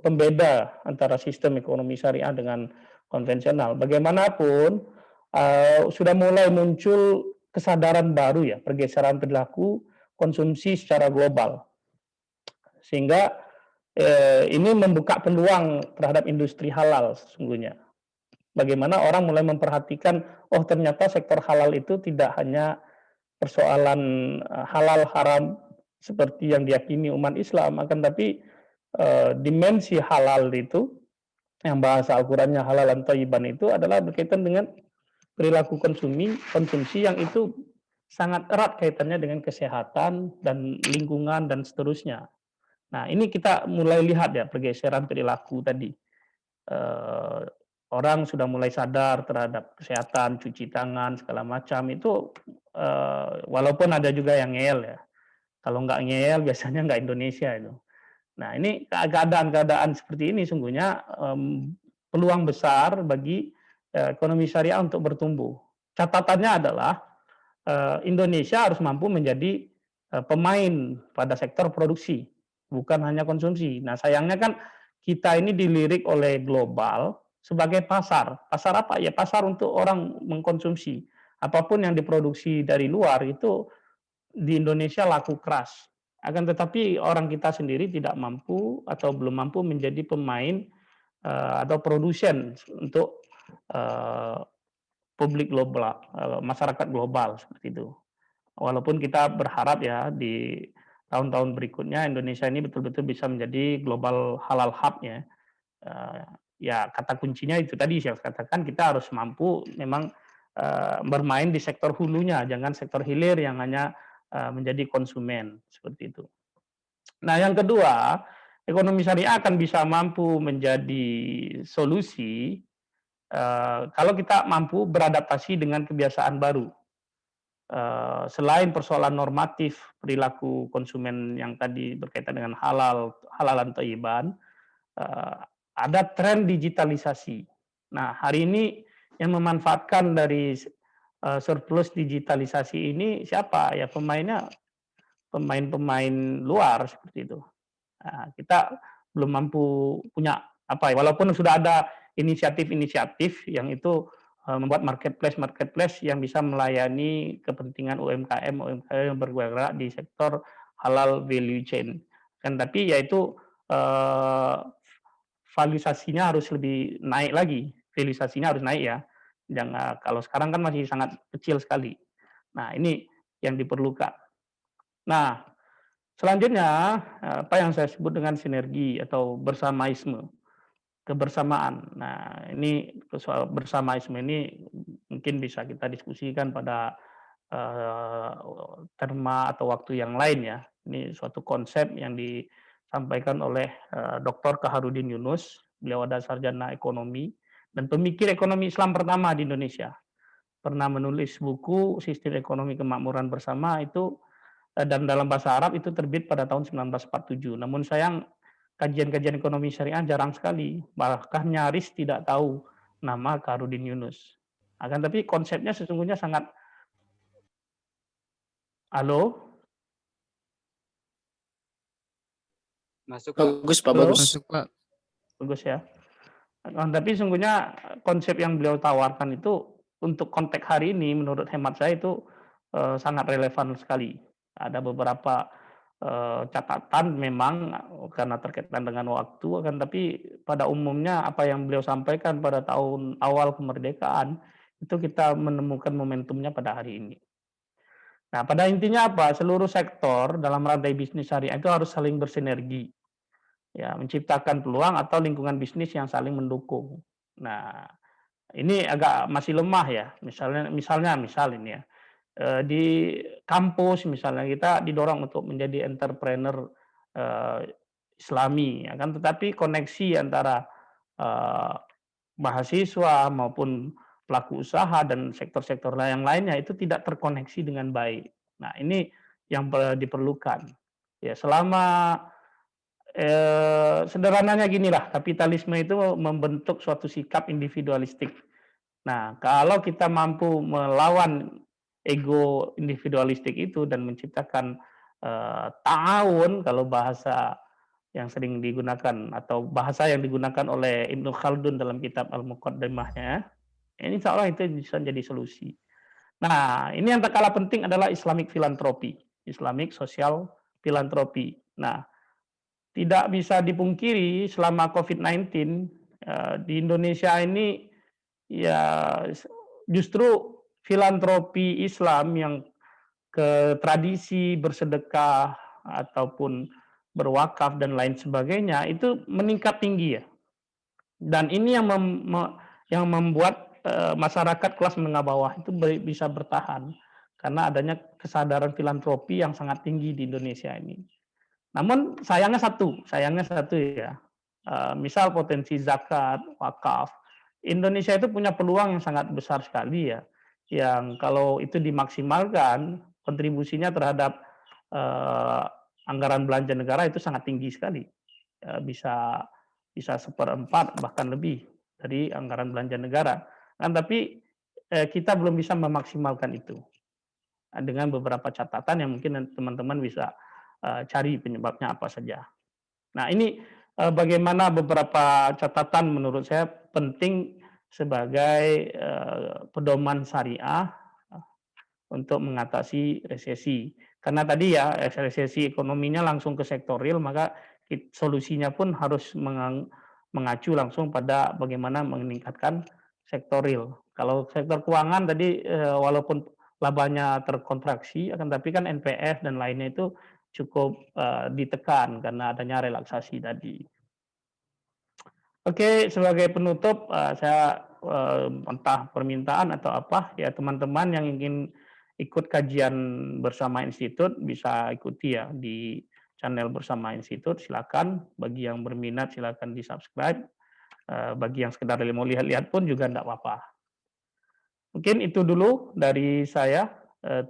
pembeda antara sistem ekonomi syariah dengan konvensional. Bagaimanapun sudah mulai muncul kesadaran baru ya, pergeseran perilaku konsumsi secara global. Sehingga ini membuka peluang terhadap industri halal sesungguhnya. bagaimana orang mulai memperhatikan, oh ternyata sektor halal itu tidak hanya persoalan halal haram seperti yang diyakini umat Islam, akan tapi dimensi halal itu, yang bahasa Al-Qur'annya halalan thayyiban itu adalah berkaitan dengan perilaku konsumsi yang itu sangat erat kaitannya dengan kesehatan dan lingkungan dan seterusnya. Nah, ini kita mulai lihat ya pergeseran perilaku tadi. Eh, Orang sudah mulai sadar terhadap kesehatan, cuci tangan segala macam itu, walaupun ada juga yang ngeyel ya. Kalau nggak ngeyel biasanya nggak Indonesia itu. Nah, ini keadaan-keadaan seperti ini sungguhnya peluang besar bagi ekonomi syariah untuk bertumbuh. Catatannya adalah Indonesia harus mampu menjadi pemain pada sektor produksi, bukan hanya konsumsi. Nah, sayangnya kan kita ini dilirik oleh global sebagai pasar. Pasar apa? Ya pasar untuk orang mengkonsumsi. Apapun yang diproduksi dari luar itu di Indonesia laku keras. Akan tetapi orang kita sendiri tidak mampu atau belum mampu menjadi pemain atau produsen untuk publik global, masyarakat global seperti itu. Walaupun kita berharap ya di tahun-tahun berikutnya Indonesia ini betul-betul bisa menjadi global halal hub-nya. Ya kata kuncinya itu tadi saya katakan, kita harus mampu memang bermain di sektor hulunya, jangan sektor hilir yang hanya menjadi konsumen seperti itu. Nah, yang kedua, ekonomi syariah akan bisa mampu menjadi solusi kalau kita mampu beradaptasi dengan kebiasaan baru. Selain persoalan normatif perilaku konsumen yang tadi berkaitan dengan halalan thayyiban, ada tren digitalisasi. Nah, hari ini yang memanfaatkan dari surplus digitalisasi ini siapa? Ya pemainnya pemain-pemain luar seperti itu. Nah, kita belum mampu punya apa ya, walaupun sudah ada inisiatif-inisiatif yang itu membuat marketplace yang bisa melayani kepentingan UMKM yang bergerak di sektor halal value chain. Kan tapi yaitu valuasinya harus lebih naik lagi, valuasinya harus naik ya. Jangan, kalau sekarang kan masih sangat kecil sekali. Nah, ini yang diperlukan. Nah, selanjutnya apa yang saya sebut dengan sinergi atau bersamaisme, kebersamaan. Nah, ini soal bersamaisme ini mungkin bisa kita diskusikan pada terma atau waktu yang lain ya. Ini suatu konsep yang disampaikan oleh Dr. Kaharudin Yunus. Beliau adalah sarjana ekonomi dan pemikir ekonomi Islam pertama di Indonesia. Pernah menulis buku Sistem Ekonomi Kemakmuran Bersama itu, dan dalam bahasa Arab itu terbit pada tahun 1947. Namun sayang kajian-kajian ekonomi syariah jarang sekali, bahkan nyaris tidak tahu nama Kaharudin Yunus. Akan tapi konsepnya sesungguhnya sangat. Halo? Masuk, Pak. Bagus, Pak, Halo? bagus. Masuk, Pak. Bagus ya. Tapi sungguhnya konsep yang beliau tawarkan itu untuk konteks hari ini menurut hemat saya itu sangat relevan sekali. Ada beberapa catatan memang karena terkaitan dengan waktu, akan tapi pada umumnya apa yang beliau sampaikan pada tahun awal kemerdekaan itu kita menemukan momentumnya pada hari ini. Nah, pada intinya apa? Seluruh sektor dalam rantai bisnis syariah itu harus saling bersinergi. Ya, menciptakan peluang atau lingkungan bisnis yang saling mendukung. Nah, ini agak masih lemah ya. Misal ini ya. Di kampus misalnya kita didorong untuk menjadi entrepreneur Islami, ya kan, tetapi koneksi antara mahasiswa maupun pelaku usaha dan sektor-sektor yang lainnya itu tidak terkoneksi dengan baik. Nah, ini yang diperlukan. Ya, selama sederhananya ginilah, kapitalisme itu membentuk suatu sikap individualistik. Nah, kalau kita mampu melawan ego individualistik itu dan menciptakan ta'awun, kalau bahasa yang sering digunakan atau bahasa yang digunakan oleh Ibnu Khaldun dalam kitab Al-Muqaddimahnya, ini insya Allah itu bisa jadi solusi. Nah, ini yang tak kalah penting adalah Islamic philanthropy, Islamic social philanthropy. Nah, tidak bisa dipungkiri selama COVID-19 di Indonesia ini ya justru filantropi Islam yang ke tradisi bersedekah ataupun berwakaf dan lain sebagainya itu meningkat tinggi ya. Dan ini yang yang membuat masyarakat kelas menengah bawah itu bisa bertahan karena adanya kesadaran filantropi yang sangat tinggi di Indonesia ini. Namun sayangnya satu ya. Misal potensi zakat, wakaf, Indonesia itu punya peluang yang sangat besar sekali ya. Yang kalau itu dimaksimalkan, kontribusinya terhadap anggaran belanja negara itu sangat tinggi sekali. Bisa bisa seperempat bahkan lebih dari anggaran belanja negara. Kan tapi kita belum bisa memaksimalkan itu. Dengan beberapa catatan yang mungkin teman-teman bisa cari penyebabnya apa saja. Nah, ini bagaimana beberapa catatan menurut saya penting sebagai pedoman syariah untuk mengatasi resesi. Karena tadi ya resesi ekonominya langsung ke sektor real, maka solusinya pun harus mengacu langsung pada bagaimana meningkatkan sektor real. Kalau sektor keuangan tadi walaupun labanya terkontraksi, akan tapi kan NPF dan lainnya itu cukup ditekan karena adanya relaksasi tadi. Oke, sebagai penutup saya entah permintaan atau apa ya teman-teman yang ingin ikut kajian bersama institut bisa ikuti ya di channel bersama institut, silakan. Bagi yang berminat silakan di subscribe. Bagi yang sekedar mau lihat-lihat pun juga tidak apa-apa. Mungkin itu dulu dari saya.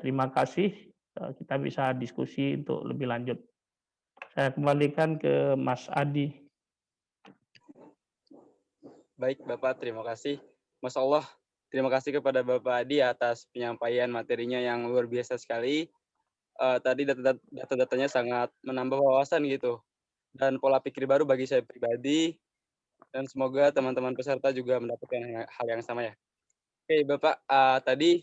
Terima kasih. Kita bisa diskusi untuk lebih lanjut. Saya kembalikan ke Mas Adi. Baik, Bapak, terima kasih. Masya Allah, terima kasih kepada Bapak Adi atas penyampaian materinya yang luar biasa sekali. Tadi data-datanya sangat menambah wawasan gitu, dan pola pikir baru bagi saya pribadi, dan semoga teman-teman peserta juga mendapatkan hal yang sama ya. Oke, Bapak, tadi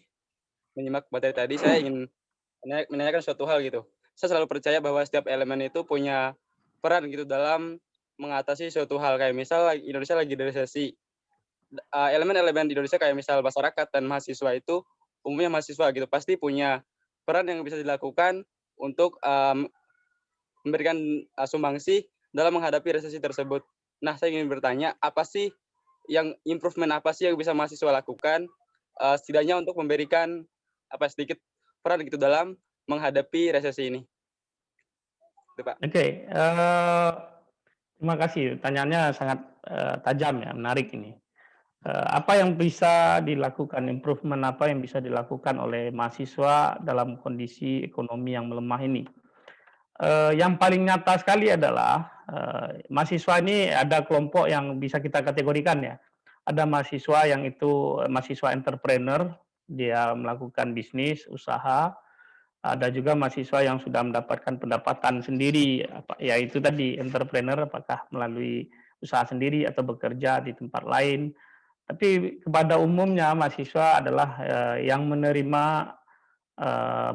menyimak materi tadi, saya ingin menanyakan suatu hal gitu. Saya selalu percaya bahwa setiap elemen itu punya peran gitu dalam mengatasi suatu hal, kayak misal Indonesia lagi di resesi. Elemen-elemen di Indonesia kayak misal masyarakat dan mahasiswa itu umumnya mahasiswa gitu pasti punya peran yang bisa dilakukan untuk memberikan sumbangsi dalam menghadapi resesi tersebut. Nah, saya ingin bertanya, apa sih yang improvement apa sih yang bisa mahasiswa lakukan setidaknya untuk memberikan sedikit peran gitu dalam menghadapi resesi ini? Itu, Pak. Oke, terima kasih. Pertanyaannya sangat tajam ya, menarik ini. Apa yang bisa dilakukan, improvement apa yang bisa dilakukan oleh mahasiswa dalam kondisi ekonomi yang melemah ini? Yang paling nyata sekali adalah mahasiswa ini ada kelompok yang bisa kita kategorikan ya. Ada mahasiswa yang itu mahasiswa entrepreneur, dia melakukan bisnis, usaha. Ada juga mahasiswa yang sudah mendapatkan pendapatan sendiri, ya itu tadi entrepreneur, apakah melalui usaha sendiri atau bekerja di tempat lain. Tapi kepada umumnya mahasiswa adalah yang menerima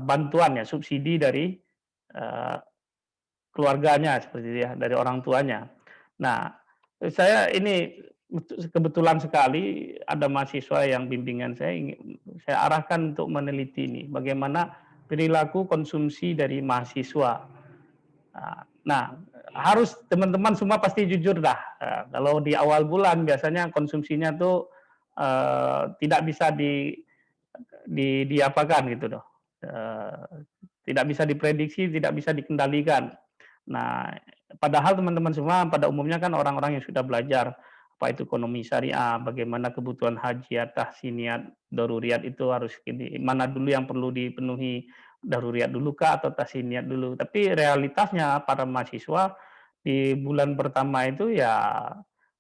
bantuan ya, subsidi dari keluarganya seperti itu ya, dari orang tuanya. Nah, saya ini kebetulan sekali ada mahasiswa yang bimbingan saya arahkan untuk meneliti ini bagaimana perilaku konsumsi dari mahasiswa. Nah, harus teman-teman semua pasti jujur dah. Kalau di awal bulan biasanya konsumsinya tuh tidak bisa diapakan gitu loh. Tidak bisa diprediksi, tidak bisa dikendalikan. Nah, padahal teman-teman semua pada umumnya kan orang-orang yang sudah belajar apa itu ekonomi syariah, bagaimana kebutuhan hajat, tahsiniyat, daruriyat itu harus mana dulu yang perlu dipenuhi, daruriyat dulu kah atau tahsiniyat dulu. Tapi realitasnya para mahasiswa di bulan pertama itu ya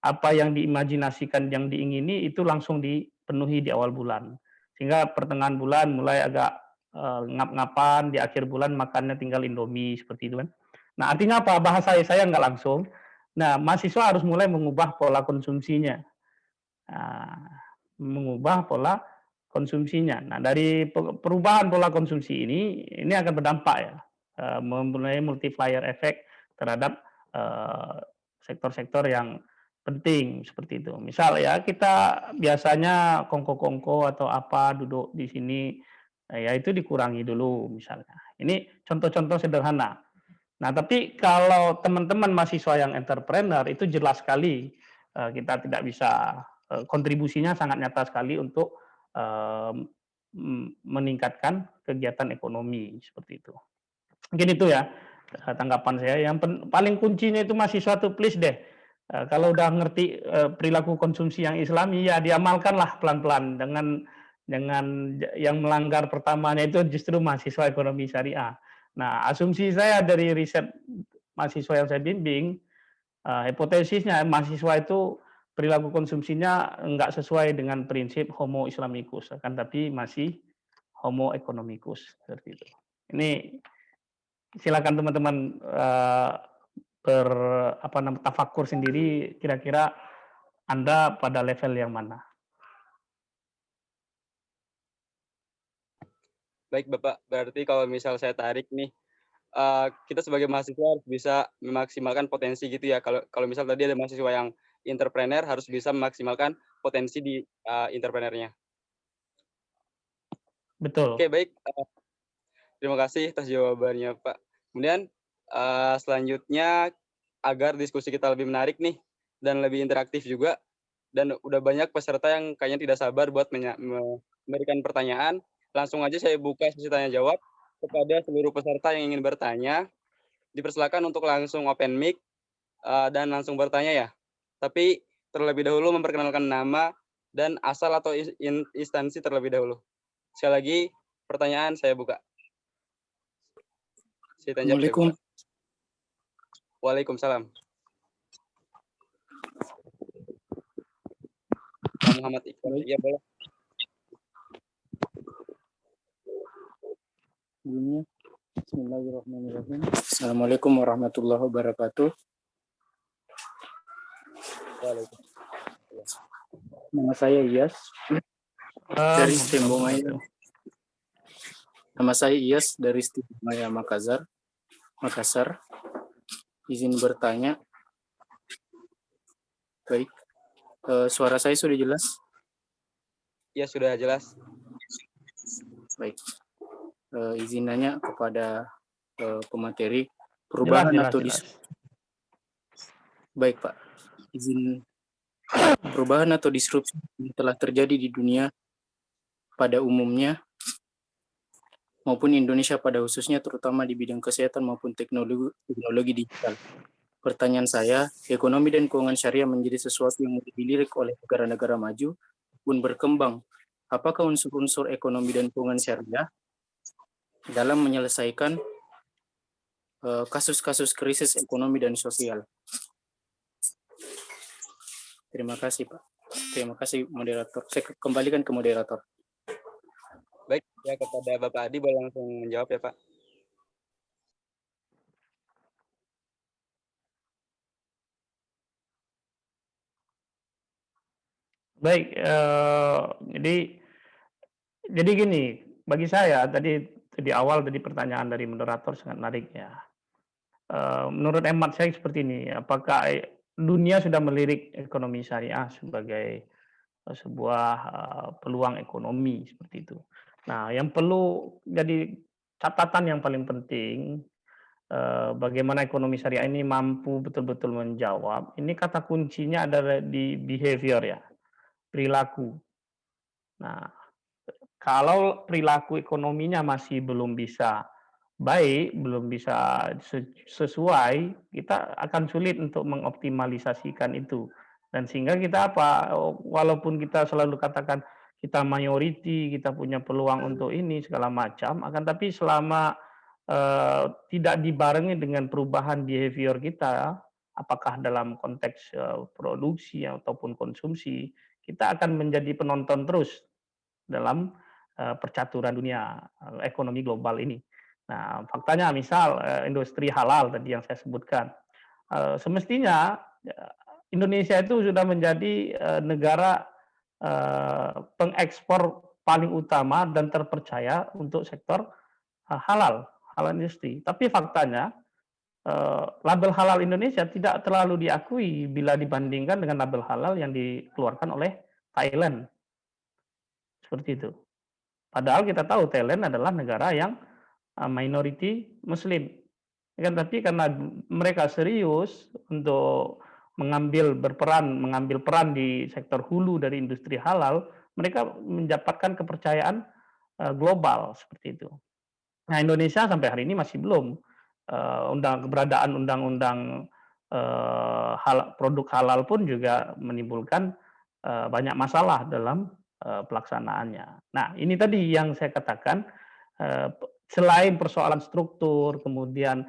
apa yang diimajinasikan, yang diingini itu langsung dipenuhi di awal bulan. Sehingga pertengahan bulan mulai agak ngap-ngapan, di akhir bulan makannya tinggal Indomie seperti itu kan. Nah, artinya apa? Bahasa saya nggak langsung. Nah, mahasiswa harus mulai mengubah pola konsumsinya. Mengubah pola konsumsinya. Nah, dari perubahan pola konsumsi ini akan berdampak ya, mempunyai multiplier effect terhadap sektor-sektor yang penting seperti itu. Misal ya kita biasanya kongko-kongko atau apa duduk di sini, ya itu dikurangi dulu misalnya. Ini contoh-contoh sederhana. Nah, tapi kalau teman-teman mahasiswa yang entrepreneur itu jelas sekali kita tidak bisa kontribusinya sangat nyata sekali untuk meningkatkan kegiatan ekonomi seperti itu. Mungkin itu ya tanggapan saya. Yang paling kuncinya itu mahasiswa tuh please deh. Kalau udah ngerti perilaku konsumsi yang Islami ya diamalkanlah pelan-pelan dengan yang melanggar pertamanya itu justru mahasiswa ekonomi syariah. Nah, asumsi saya dari riset mahasiswa yang saya bimbing, hipotesisnya mahasiswa itu perilaku konsumsinya enggak sesuai dengan prinsip homo islamicus, kan tapi masih homo economicus seperti itu. Ini silakan teman-teman tafakur sendiri kira-kira Anda pada level yang mana. Baik Bapak, berarti kalau misal saya tarik nih, kita sebagai mahasiswa harus bisa memaksimalkan potensi gitu ya. Kalau misal tadi ada mahasiswa yang entrepreneur harus bisa memaksimalkan potensi di entrepreneurnya. Betul. Oke, baik. Terima kasih atas jawabannya, Pak. Kemudian selanjutnya agar diskusi kita lebih menarik nih dan lebih interaktif juga, dan udah banyak peserta yang kayaknya tidak sabar buat memberikan pertanyaan. Langsung aja saya buka sesi tanya jawab kepada seluruh peserta yang ingin bertanya. Dipersilakan untuk langsung open mic dan langsung bertanya ya. Tapi terlebih dahulu memperkenalkan nama dan asal atau instansi terlebih dahulu. Sekali lagi pertanyaan saya buka. Assalamualaikum. Waalaikumsalam. Muhammad Iqbal. Iya, boleh. Bismillahirrahmanirrahim. Assalamualaikum warahmatullahi wabarakatuh. Nama saya Iyas dari Stimbomaya. Nama saya Iyas dari Stimbomaya Makassar. Izin bertanya. Baik. Suara saya sudah jelas? Ya, sudah jelas. Baik. Izin nanya kepada pemateri perubahan Baik, Pak. Izin perubahan atau disrupsi yang telah terjadi di dunia pada umumnya maupun Indonesia pada khususnya, terutama di bidang kesehatan maupun teknologi digital. Pertanyaan saya, ekonomi dan keuangan syariah menjadi sesuatu yang dilirik oleh negara-negara maju pun berkembang. Apakah unsur-unsur ekonomi dan keuangan syariah dalam menyelesaikan kasus-kasus krisis ekonomi dan sosial? Terima kasih, Pak. Terima kasih, moderator. Saya kembalikan ke moderator. Baik, ya kepada Bapak Adi boleh langsung menjawab ya, Pak. Baik, jadi gini, bagi saya tadi di awal tadi pertanyaan dari moderator sangat menarik ya. Menurut hemat saya seperti ini, apakah dunia sudah melirik ekonomi syariah sebagai sebuah peluang ekonomi seperti itu. Nah, yang perlu jadi catatan yang paling penting, bagaimana ekonomi syariah ini mampu betul-betul menjawab. Ini kata kuncinya adalah di behavior ya, perilaku. Nah, kalau perilaku ekonominya masih belum bisa baik, belum bisa sesuai, kita akan sulit untuk mengoptimalisasikan itu. Dan sehingga kita walaupun kita selalu katakan kita mayoriti, kita punya peluang untuk ini segala macam, akan tapi selama tidak dibarengi dengan perubahan behavior kita, apakah dalam konteks produksi ataupun konsumsi, kita akan menjadi penonton terus dalam percaturan dunia ekonomi global ini. Nah, faktanya misal industri halal tadi yang saya sebutkan, semestinya Indonesia itu sudah menjadi negara pengekspor paling utama dan terpercaya untuk sektor halal industri. Tapi faktanya label halal Indonesia tidak terlalu diakui bila dibandingkan dengan label halal yang dikeluarkan oleh Thailand. Seperti itu. Padahal kita tahu Thailand adalah negara yang minority Muslim. Ya kan, tapi karena mereka serius untuk mengambil peran di sektor hulu dari industri halal, mereka mendapatkan kepercayaan global seperti itu. Nah, Indonesia sampai hari ini masih belum keberadaan undang-undang produk halal pun juga menimbulkan banyak masalah dalam pelaksanaannya. Nah, ini tadi yang saya katakan, selain persoalan struktur, kemudian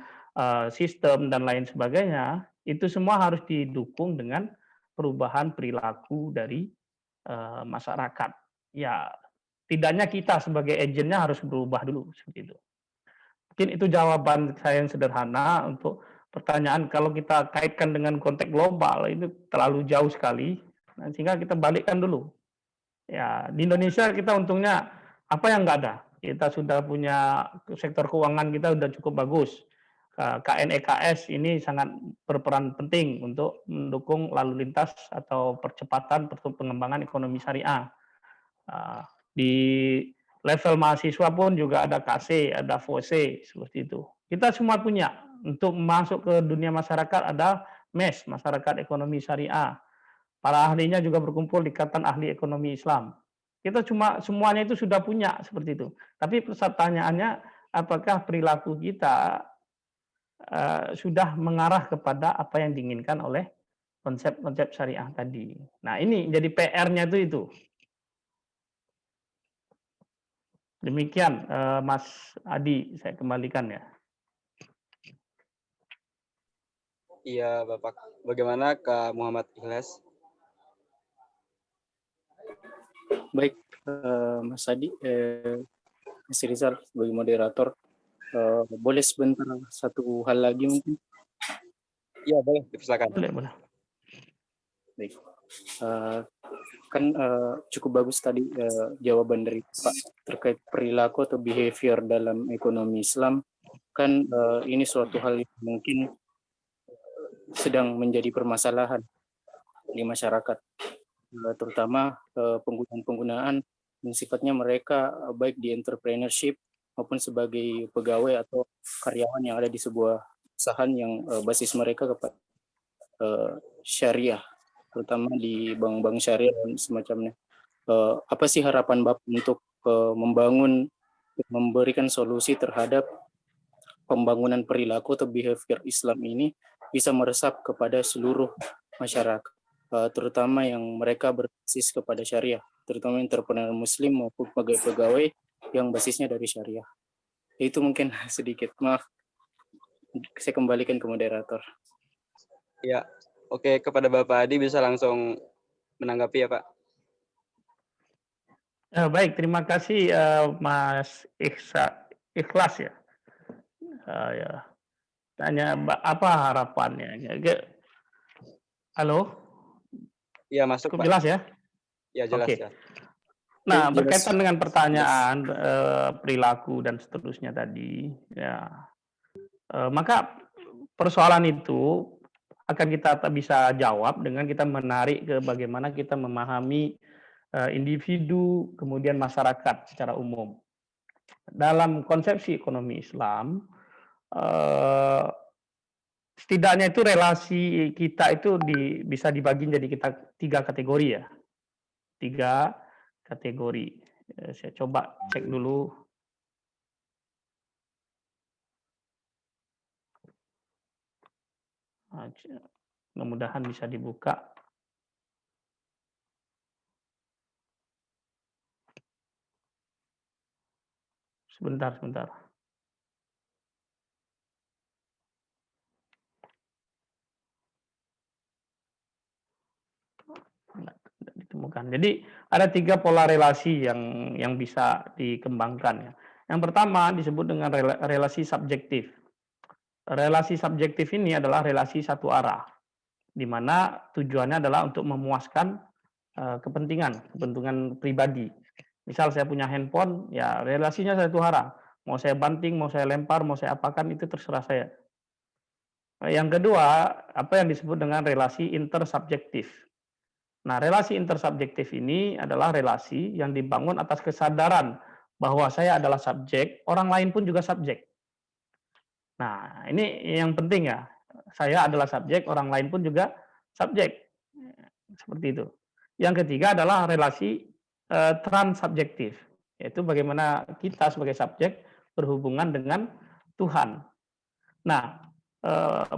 sistem dan lain sebagainya, itu semua harus didukung dengan perubahan perilaku dari masyarakat. Ya, tidaknya kita sebagai agennya harus berubah dulu seperti itu. Mungkin itu jawaban saya yang sederhana untuk pertanyaan. Kalau kita kaitkan dengan konteks global itu terlalu jauh sekali, sehingga kita balikkan dulu. Ya, di Indonesia kita untungnya apa yang nggak ada. Kita sudah punya sektor keuangan, kita sudah cukup bagus. KNEKS ini sangat berperan penting untuk mendukung lalu lintas atau percepatan pengembangan ekonomi syariah. Di level mahasiswa pun juga ada KC, ada FOSE, seperti itu. Kita semua punya. Untuk masuk ke dunia masyarakat ada MES, Masyarakat Ekonomi Syariah. Para ahlinya juga berkumpul di Ikatan Ahli Ekonomi Islam. Kita semuanya itu sudah punya seperti itu. Tapi pertanyaannya, apakah perilaku kita sudah mengarah kepada apa yang diinginkan oleh konsep-konsep syariah tadi. Nah, ini jadi PR-nya itu. Demikian, Mas Adi, saya kembalikan ya. Iya, Bapak. Bagaimana Kak Muhammad Ikhlas? Baik, Mas Adi, Mas Rizal sebagai moderator, boleh sebentar satu hal lagi mungkin? Iya, boleh. Silakan. Boleh. Baik. Kan cukup bagus tadi jawaban dari Pak terkait perilaku atau behavior dalam ekonomi Islam. Kan ini suatu hal yang mungkin sedang menjadi permasalahan di masyarakat, terutama penggunaan yang sifatnya mereka baik di entrepreneurship maupun sebagai pegawai atau karyawan yang ada di sebuah usaha yang basis mereka kepada syariah, terutama di bank-bank syariah dan semacamnya. Apa sih harapan Bapak untuk memberikan solusi terhadap pembangunan perilaku atau behavior Islam ini bisa meresap kepada seluruh masyarakat, terutama yang mereka berbasis kepada syariah, terutama entrepreneur muslim maupun pegawai-pegawai yang basisnya dari syariah. Itu mungkin sedikit, maaf. Saya kembalikan ke moderator. Ya, oke, kepada Bapak Adi bisa langsung menanggapi ya, Pak. Baik, terima kasih Mas Ikhlas ya. Ya. Tanya apa harapannya? Halo? Iya, masuk, Cukup Pak. jelas ya? Ya, jelas. Oke. Ya. Nah, berkaitan dengan pertanyaan perilaku dan seterusnya tadi, ya, maka persoalan itu akan kita bisa jawab dengan kita menarik ke bagaimana kita memahami individu, kemudian masyarakat secara umum. Dalam konsepsi ekonomi Islam, setidaknya itu relasi kita itu bisa dibagi jadi tiga kategori ya. 3 kategori. Saya coba cek dulu. Mudah-mudahan bisa dibuka. Sebentar. Tidak ditemukan. Jadi ada 3 pola relasi yang bisa dikembangkan ya. Yang pertama disebut dengan relasi subjektif. Relasi subjektif ini adalah relasi satu arah, di mana tujuannya adalah untuk memuaskan kepentingan pribadi. Misal saya punya handphone, ya relasinya satu arah. Mau saya banting, mau saya lempar, mau saya apakan, itu terserah saya. Yang kedua, apa yang disebut dengan relasi intersubjektif. Nah, relasi intersubjektif ini adalah relasi yang dibangun atas kesadaran bahwa saya adalah subjek, orang lain pun juga subjek. Nah, ini yang penting ya. Saya adalah subjek, orang lain pun juga subjek. Seperti itu. Yang ketiga adalah relasi transsubjektif, yaitu bagaimana kita sebagai subjek berhubungan dengan Tuhan. Nah,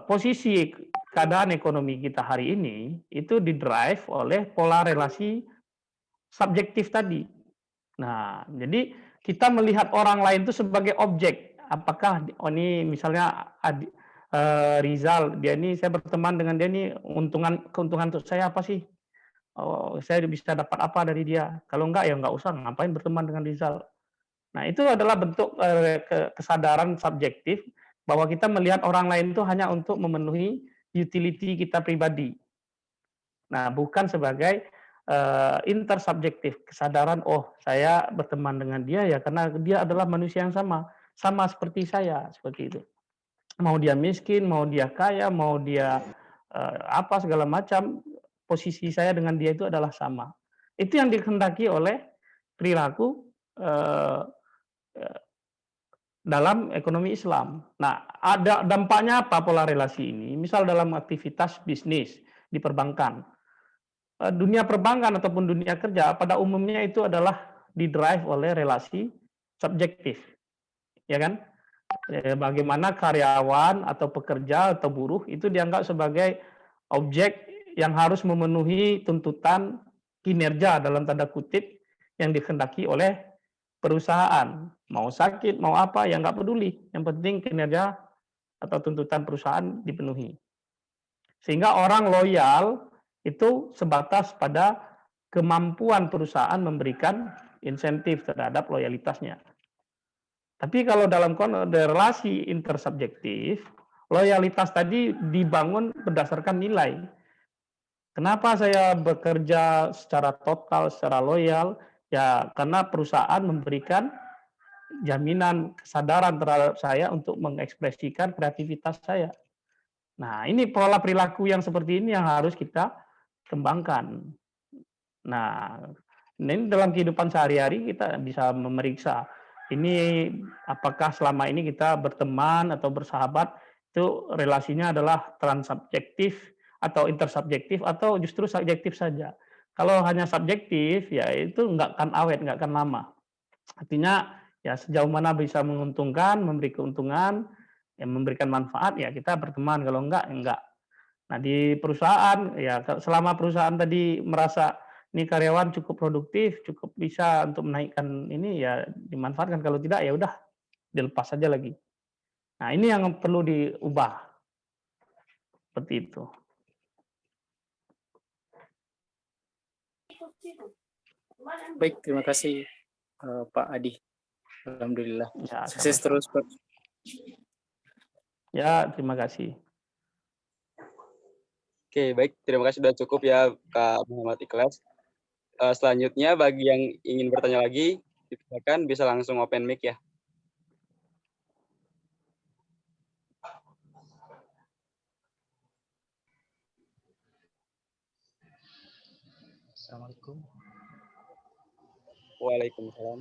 posisi keadaan ekonomi kita hari ini itu didrive oleh pola relasi subjektif tadi. Nah, jadi kita melihat orang lain itu sebagai objek. Apakah ini misalnya Rizal, dia ini saya berteman dengan dia ini keuntungan untuk saya apa sih? Oh, saya bisa dapat apa dari dia? Kalau enggak ya enggak usah, ngapain berteman dengan Rizal. Nah, itu adalah bentuk kesadaran subjektif bahwa kita melihat orang lain itu hanya untuk memenuhi utility kita pribadi. Nah, bukan sebagai intersubjektif, kesadaran, oh saya berteman dengan dia ya karena dia adalah manusia yang sama seperti saya, seperti itu. Mau dia miskin, mau dia kaya, mau dia apa segala macam, posisi saya dengan dia itu adalah sama. Itu yang dikehendaki oleh perilaku dalam ekonomi Islam. Nah, ada dampaknya apa pola relasi ini? Misal dalam aktivitas bisnis di perbankan. Dunia perbankan ataupun dunia kerja pada umumnya itu adalah didrive oleh relasi subjektif. Ya kan? Bagaimana karyawan atau pekerja atau buruh itu dianggap sebagai objek yang harus memenuhi tuntutan kinerja dalam tanda kutip yang dikehendaki oleh perusahaan. Mau sakit, mau apa, ya nggak peduli. Yang penting kinerja atau tuntutan perusahaan dipenuhi. Sehingga orang loyal itu sebatas pada kemampuan perusahaan memberikan insentif terhadap loyalitasnya. Tapi kalau dalam relasi intersubjektif, loyalitas tadi dibangun berdasarkan nilai. Kenapa saya bekerja secara total, secara loyal? Ya, karena perusahaan memberikan jaminan kesadaran terhadap saya untuk mengekspresikan kreativitas saya. Nah, ini pola perilaku yang seperti ini yang harus kita kembangkan. Nah, ini dalam kehidupan sehari-hari kita bisa memeriksa ini apakah selama ini kita berteman atau bersahabat itu relasinya adalah transsubjektif atau intersubjektif atau justru subjektif saja. Kalau hanya subjektif ya itu nggak akan awet, nggak akan lama. Artinya ya sejauh mana bisa menguntungkan, memberi keuntungan, yang memberikan manfaat ya kita berteman, kalau enggak. Nah, di perusahaan ya selama perusahaan tadi merasa ini karyawan cukup produktif, cukup bisa untuk menaikkan ini ya dimanfaatkan, kalau tidak ya udah dilepas saja lagi. Nah, ini yang perlu diubah. Seperti itu. Baik, terima kasih Pak Adi. Alhamdulillah. Ya, Sukses sama-sama. terus, Pak. Ya, terima kasih. Oke, baik. Terima kasih sudah cukup ya Kak Muhammad Ikhlas. Selanjutnya bagi yang ingin bertanya lagi, silakan bisa langsung open mic ya. Assalamualaikum. Waalaikumsalam.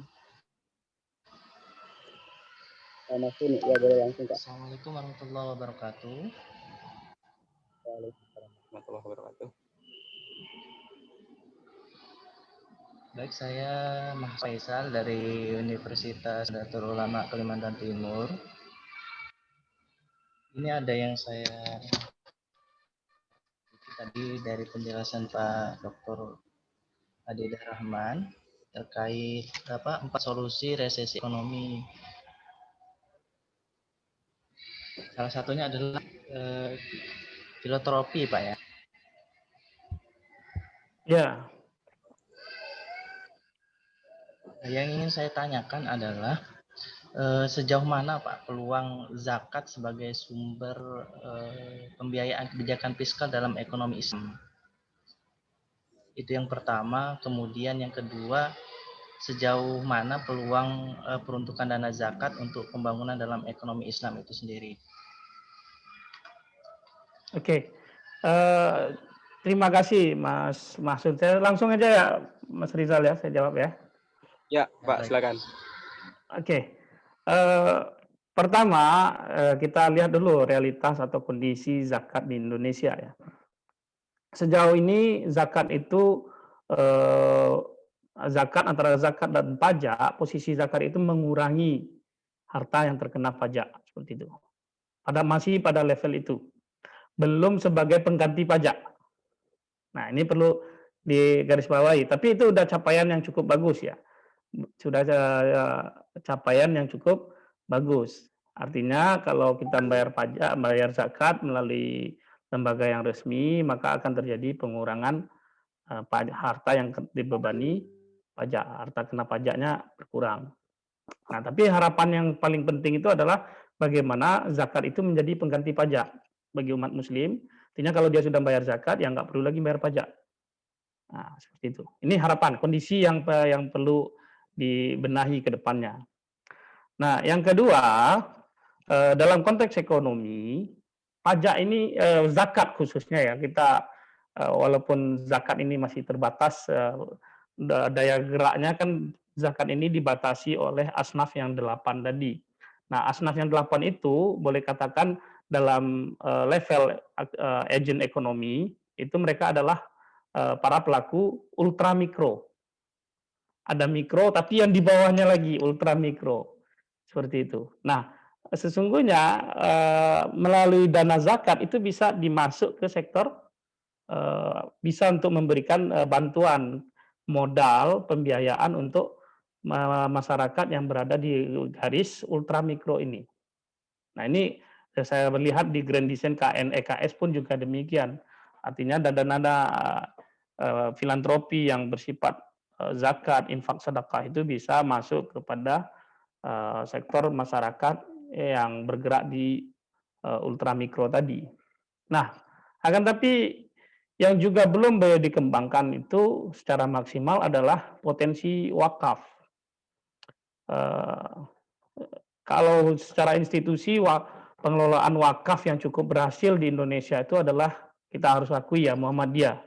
Mas Uni, ya boleh langsung Kak. Assalamualaikum warahmatullahi wabarakatuh. Waalaikumsalam warahmatullahi wabarakatuh. Baik, saya Mas Faisal dari Universitas Nahdlatul Ulama Kalimantan Timur. Ini ada yang saya tadi dari penjelasan Pak Dr. Adi Rahman terkait 4 solusi resesi ekonomi. Salah satunya adalah filantropi, Pak ya. Ya. Yang ingin saya tanyakan adalah sejauh mana Pak peluang zakat sebagai sumber pembiayaan kebijakan fiskal dalam ekonomi Islam? Itu yang pertama. Kemudian yang kedua, sejauh mana peluang peruntukan dana zakat untuk pembangunan dalam ekonomi Islam itu sendiri? Oke. Terima kasih Mas Mahsud. Saya langsung aja ya Mas Rizal ya, saya jawab ya. Ya, Pak, baik. silakan. Oke. Pertama, kita lihat dulu realitas atau kondisi zakat di Indonesia ya. Sejauh ini zakat itu zakat antara zakat dan pajak, posisi zakat itu mengurangi harta yang terkena pajak seperti itu. Masih pada level itu. Belum sebagai pengganti pajak. Nah, ini perlu digarisbawahi, tapi itu udah capaian yang cukup bagus ya. Sudah capaian yang cukup bagus. Artinya kalau kita bayar pajak, bayar zakat melalui lembaga yang resmi, maka akan terjadi pengurangan harta yang dibebani pajak, harta kena pajaknya berkurang. Nah, tapi harapan yang paling penting itu adalah bagaimana zakat itu menjadi pengganti pajak bagi umat muslim. Artinya kalau dia sudah bayar zakat, ya nggak perlu lagi bayar pajak. Nah, seperti itu. Ini harapan, kondisi yang perlu dibenahi ke depannya. Nah, yang kedua, dalam konteks ekonomi, pajak ini, zakat khususnya ya, kita walaupun zakat ini masih terbatas, daya geraknya kan zakat ini dibatasi oleh asnaf yang 8 tadi. Nah, asnaf yang 8 itu boleh katakan dalam level agent ekonomi, itu mereka adalah para pelaku ultra mikro. Ada mikro, tapi yang di bawahnya lagi ultra mikro. Seperti itu. Nah, sesungguhnya melalui dana zakat itu bisa dimasuk ke sektor, bisa untuk memberikan bantuan modal pembiayaan untuk masyarakat yang berada di garis ultra mikro ini. Nah, ini saya melihat di Grand Design KNEKS pun juga demikian. Artinya dana-dana filantropi yang bersifat zakat, infak, sedekah itu bisa masuk kepada sektor masyarakat yang bergerak di ultramikro tadi. Nah, akan tapi yang juga belum dikembangkan itu secara maksimal adalah potensi wakaf. Kalau secara institusi pengelolaan wakaf yang cukup berhasil di Indonesia itu adalah, kita harus akui ya, Muhammadiyah.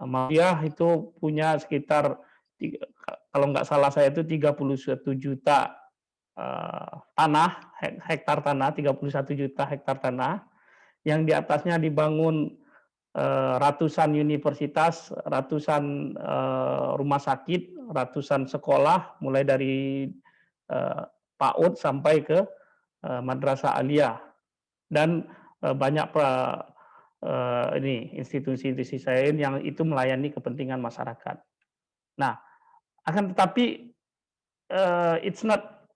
Muhammadiyah itu punya sekitar, kalau nggak salah saya itu 31 juta hektar tanah, 31 juta hektar tanah, yang di atasnya dibangun ratusan universitas, ratusan rumah sakit, ratusan sekolah, mulai dari PAUD sampai ke madrasah aliyah, dan banyak institusi-institusi lain yang itu melayani kepentingan masyarakat. Nah, akan tetapi it's not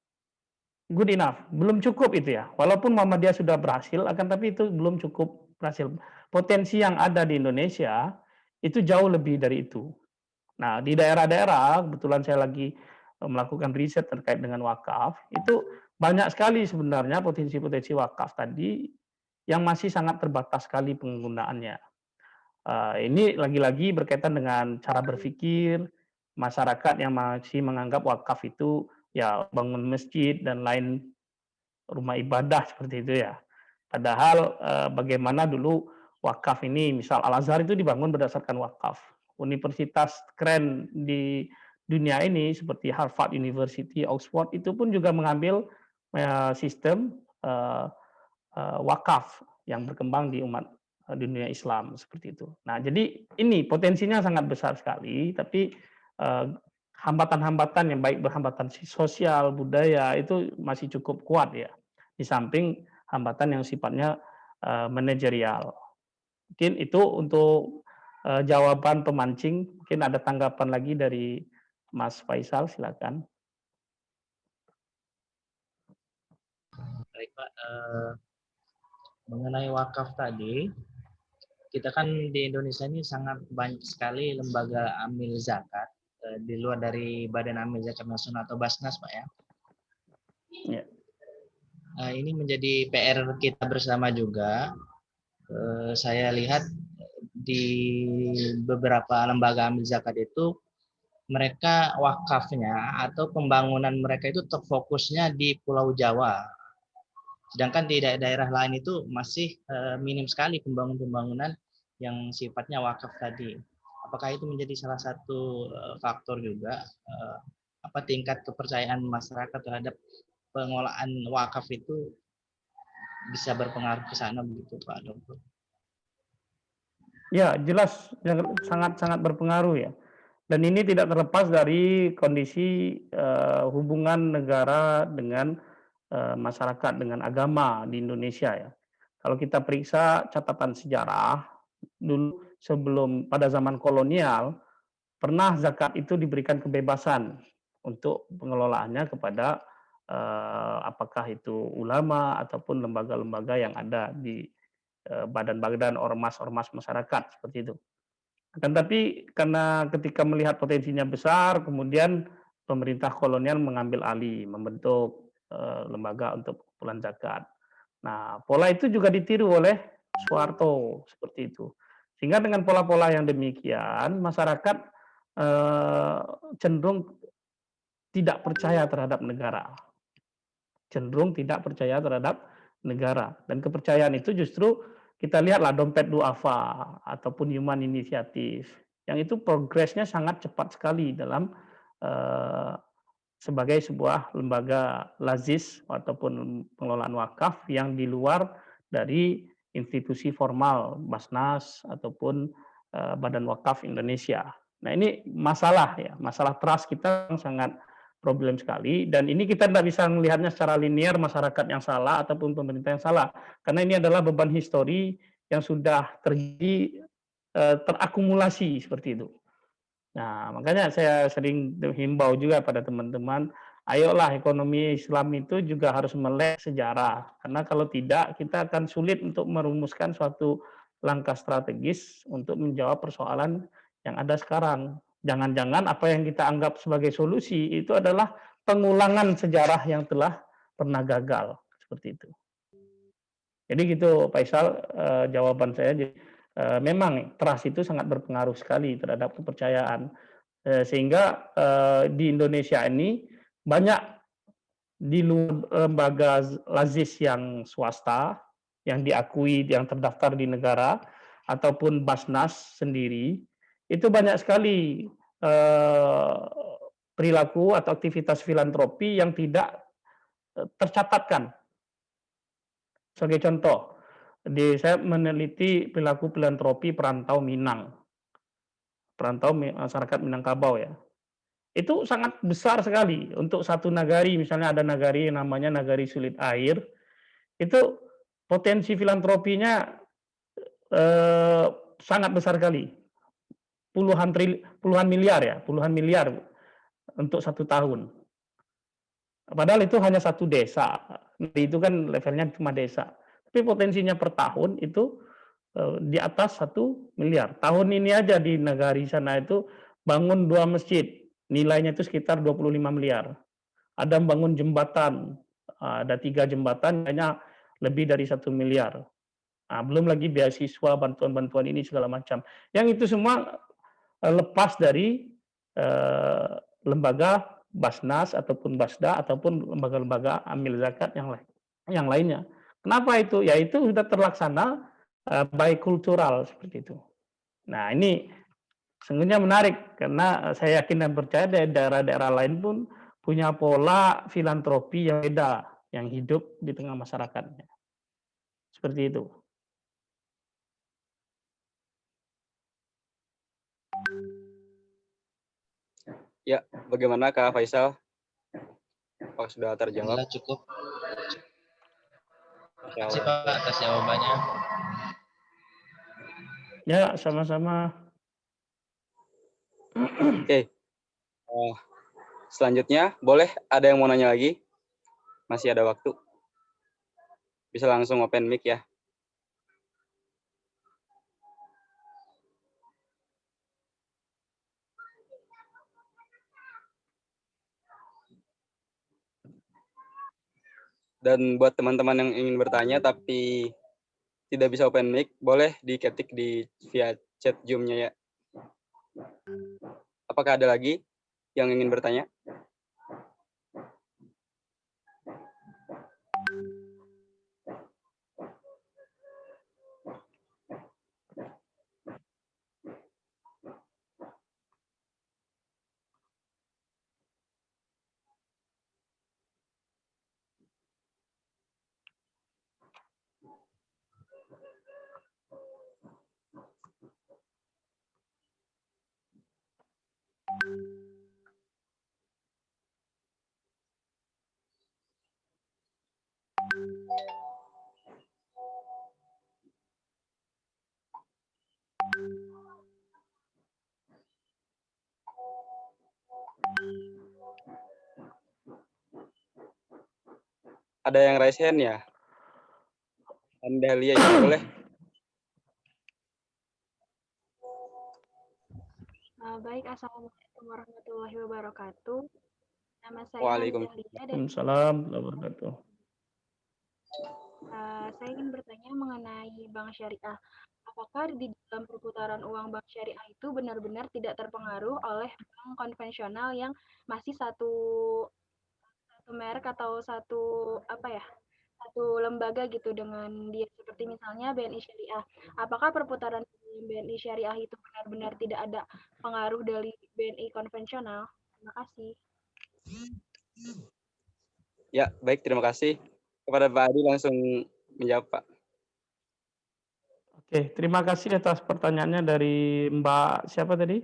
good enough, belum cukup itu ya. Walaupun Muhammadiyah sudah berhasil, akan tapi itu belum cukup berhasil. Potensi yang ada di Indonesia itu jauh lebih dari itu. Nah, di daerah-daerah, kebetulan saya lagi melakukan riset terkait dengan wakaf, itu banyak sekali sebenarnya potensi-potensi wakaf tadi yang masih sangat terbatas sekali penggunaannya. Ini lagi-lagi berkaitan dengan cara berpikir masyarakat yang masih menganggap wakaf itu ya bangun masjid dan lain rumah ibadah seperti itu ya. Padahal bagaimana dulu wakaf ini, misal Al-Azhar itu dibangun berdasarkan wakaf. Universitas keren di dunia ini seperti Harvard University, Oxford itu pun juga mengambil sistem wakaf yang berkembang di umat dunia Islam seperti itu. Nah, jadi ini potensinya sangat besar sekali, tapi hambatan-hambatan yang baik berhambatan sosial, budaya itu masih cukup kuat ya. Di samping hambatan yang sifatnya manajerial. Mungkin itu untuk jawaban pemancing. Mungkin ada tanggapan lagi dari Mas Faisal, silakan. Baik Pak, mengenai wakaf tadi, kita kan di Indonesia ini sangat banyak sekali lembaga amil zakat di luar dari Badan Amil Zakat Nasional atau Basnas, Pak ya. Ya. Ini menjadi PR kita bersama juga. Saya lihat di beberapa lembaga amil zakat itu mereka wakafnya atau pembangunan mereka itu terfokusnya di Pulau Jawa. Sedangkan di daerah lain itu masih minim sekali pembangunan yang sifatnya wakaf tadi. Apakah itu menjadi salah satu faktor juga tingkat kepercayaan masyarakat terhadap pengelolaan wakaf itu bisa berpengaruh ke sana begitu Pak Dr. Ya, jelas sangat-sangat berpengaruh ya. Dan ini tidak terlepas dari kondisi hubungan negara dengan masyarakat, dengan agama di Indonesia ya. Kalau kita periksa catatan sejarah, dulu sebelum pada zaman kolonial, pernah zakat itu diberikan kebebasan untuk pengelolaannya kepada apakah itu ulama ataupun lembaga-lembaga yang ada di badan-badan ormas-ormas masyarakat seperti itu. Akan tapi karena ketika melihat potensinya besar, kemudian pemerintah kolonial mengambil alih, membentuk lembaga untuk pengumpulan zakat. Nah, pola itu juga ditiru oleh Soeharto seperti itu. Sehingga dengan pola-pola yang demikian, masyarakat cenderung tidak percaya terhadap negara. Cenderung tidak percaya terhadap negara. Dan kepercayaan itu justru kita lihatlah dompet duafa ataupun human inisiatif. Yang itu progresnya sangat cepat sekali dalam sebagai sebuah lembaga lazis ataupun pengelolaan wakaf yang di luar dari institusi formal Basnas ataupun Badan Wakaf Indonesia. Nah ini masalah ya, masalah trust kita sangat problem sekali dan ini kita tidak bisa melihatnya secara linear masyarakat yang salah ataupun pemerintah yang salah karena ini adalah beban histori yang sudah terjadi terakumulasi seperti itu. Nah, makanya saya sering himbau juga pada teman-teman, ayolah ekonomi Islam itu juga harus melek sejarah. Karena kalau tidak, kita akan sulit untuk merumuskan suatu langkah strategis untuk menjawab persoalan yang ada sekarang. Jangan-jangan apa yang kita anggap sebagai solusi itu adalah pengulangan sejarah yang telah pernah gagal. Seperti itu. Jadi gitu, Faisal, jawaban saya. Memang trust itu sangat berpengaruh sekali terhadap kepercayaan. Sehingga di Indonesia ini banyak di lembaga lazis yang swasta, yang diakui, yang terdaftar di negara, ataupun Basnas sendiri, itu banyak sekali perilaku atau aktivitas filantropi yang tidak tercatatkan. Sebagai contoh, saya meneliti perilaku filantropi perantau Minang, perantau masyarakat Minangkabau ya. Itu sangat besar sekali untuk satu nagari, misalnya ada nagari yang namanya Nagari Sulit Air, itu potensi filantropinya sangat besar sekali, puluhan miliar untuk satu tahun. Padahal itu hanya satu desa, itu kan levelnya cuma desa. Tapi potensinya per tahun itu di atas 1 miliar. Tahun ini aja di Nagari sana itu bangun 2 masjid, nilainya itu sekitar 25 miliar. Ada bangun jembatan, ada 3 jembatan, hanya lebih dari 1 miliar. Nah, belum lagi beasiswa, bantuan-bantuan ini segala macam. Yang itu semua lepas dari lembaga Basnas ataupun Basda ataupun lembaga-lembaga amil zakat yang lainnya. Kenapa itu? Ya itu sudah terlaksana by kultural seperti itu. Nah ini sesungguhnya menarik karena saya yakin dan percaya daerah-daerah lain pun punya pola filantropi yang beda yang hidup di tengah masyarakatnya. Seperti itu. Ya, bagaimana Kak Faisal? Apakah sudah terjawab? Alhamdulillah cukup. Terima kasih Pak atas jawabannya. Ya, sama-sama. Oke. Selanjutnya, boleh ada yang mau nanya lagi? Masih ada waktu. Bisa langsung open mic ya. Dan buat teman-teman yang ingin bertanya tapi tidak bisa open mic, boleh diketik via chat Zoom-nya ya. Apakah ada lagi yang ingin bertanya? ada yang raise hand ya? Anda lihat ya, boleh? Baik, Assalamualaikum warahmatullahi wabarakatuh. Nama saya Waalaikumsalam. Hamidah Lia dari Waalaikumsalam warahmatullahi wabarakatuh. saya ingin bertanya mengenai bank syariah. Apakah di dalam perputaran uang bank syariah itu benar-benar tidak terpengaruh oleh bank konvensional yang masih satu merek atau satu lembaga gitu dengan dia, seperti misalnya BNI Syariah. Apakah perputaran BNI Syariah itu benar-benar tidak ada pengaruh dari BNI konvensional? Terima kasih. Ya, baik, terima kasih. Kepada Pak Adi langsung menjawab, Pak. Oke, terima kasih atas pertanyaannya dari Mbak siapa tadi?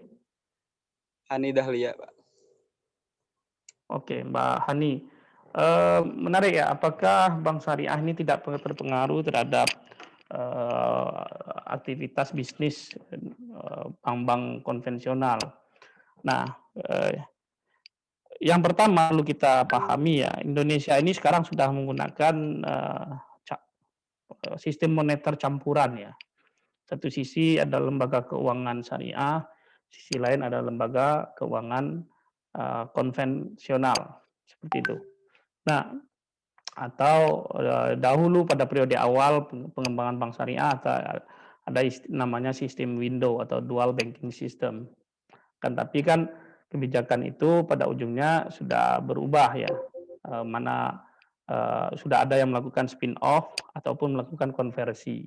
Hani Dahlia, Pak. Oke, Mbak Hani. Menarik ya, apakah bank syariah ini tidak terpengaruh terhadap aktivitas bisnis bank-bank konvensional? Nah, yang pertama perlu kita pahami ya, Indonesia ini sekarang sudah menggunakan sistem moneter campuran ya. Satu sisi ada lembaga keuangan syariah, sisi lain ada lembaga keuangan konvensional seperti itu. Nah, atau dahulu pada periode awal pengembangan bank syariah ada namanya sistem window atau dual banking system. Tapi kan kebijakan itu pada ujungnya sudah berubah ya, mana sudah ada yang melakukan spin off ataupun melakukan konversi.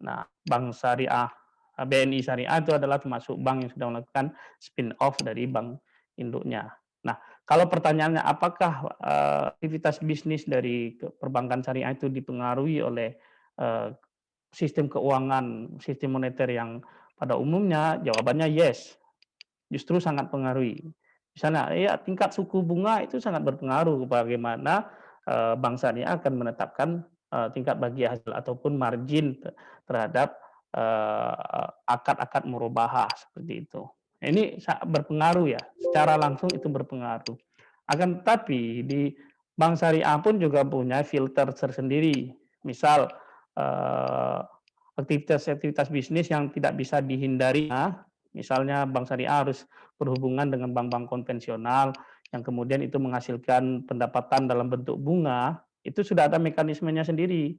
Nah, bank syariah BNI Syariah itu adalah termasuk bank yang sudah melakukan spin off dari bank induknya. Nah, kalau pertanyaannya apakah aktivitas bisnis dari perbankan syariah itu dipengaruhi oleh sistem keuangan, sistem moneter yang pada umumnya, jawabannya yes, justru sangat pengaruhi. Misalnya, ya tingkat suku bunga itu sangat berpengaruh bagaimana bank syariah akan menetapkan tingkat bagi hasil ataupun margin terhadap akad-akad murabahah seperti itu. Ini berpengaruh ya, secara langsung itu berpengaruh. Akan tetapi di bank syariah pun juga punya filter tersendiri. Misal aktivitas-aktivitas bisnis yang tidak bisa dihindari, misalnya bank syariah harus berhubungan dengan bank-bank konvensional yang kemudian itu menghasilkan pendapatan dalam bentuk bunga, itu sudah ada mekanismenya sendiri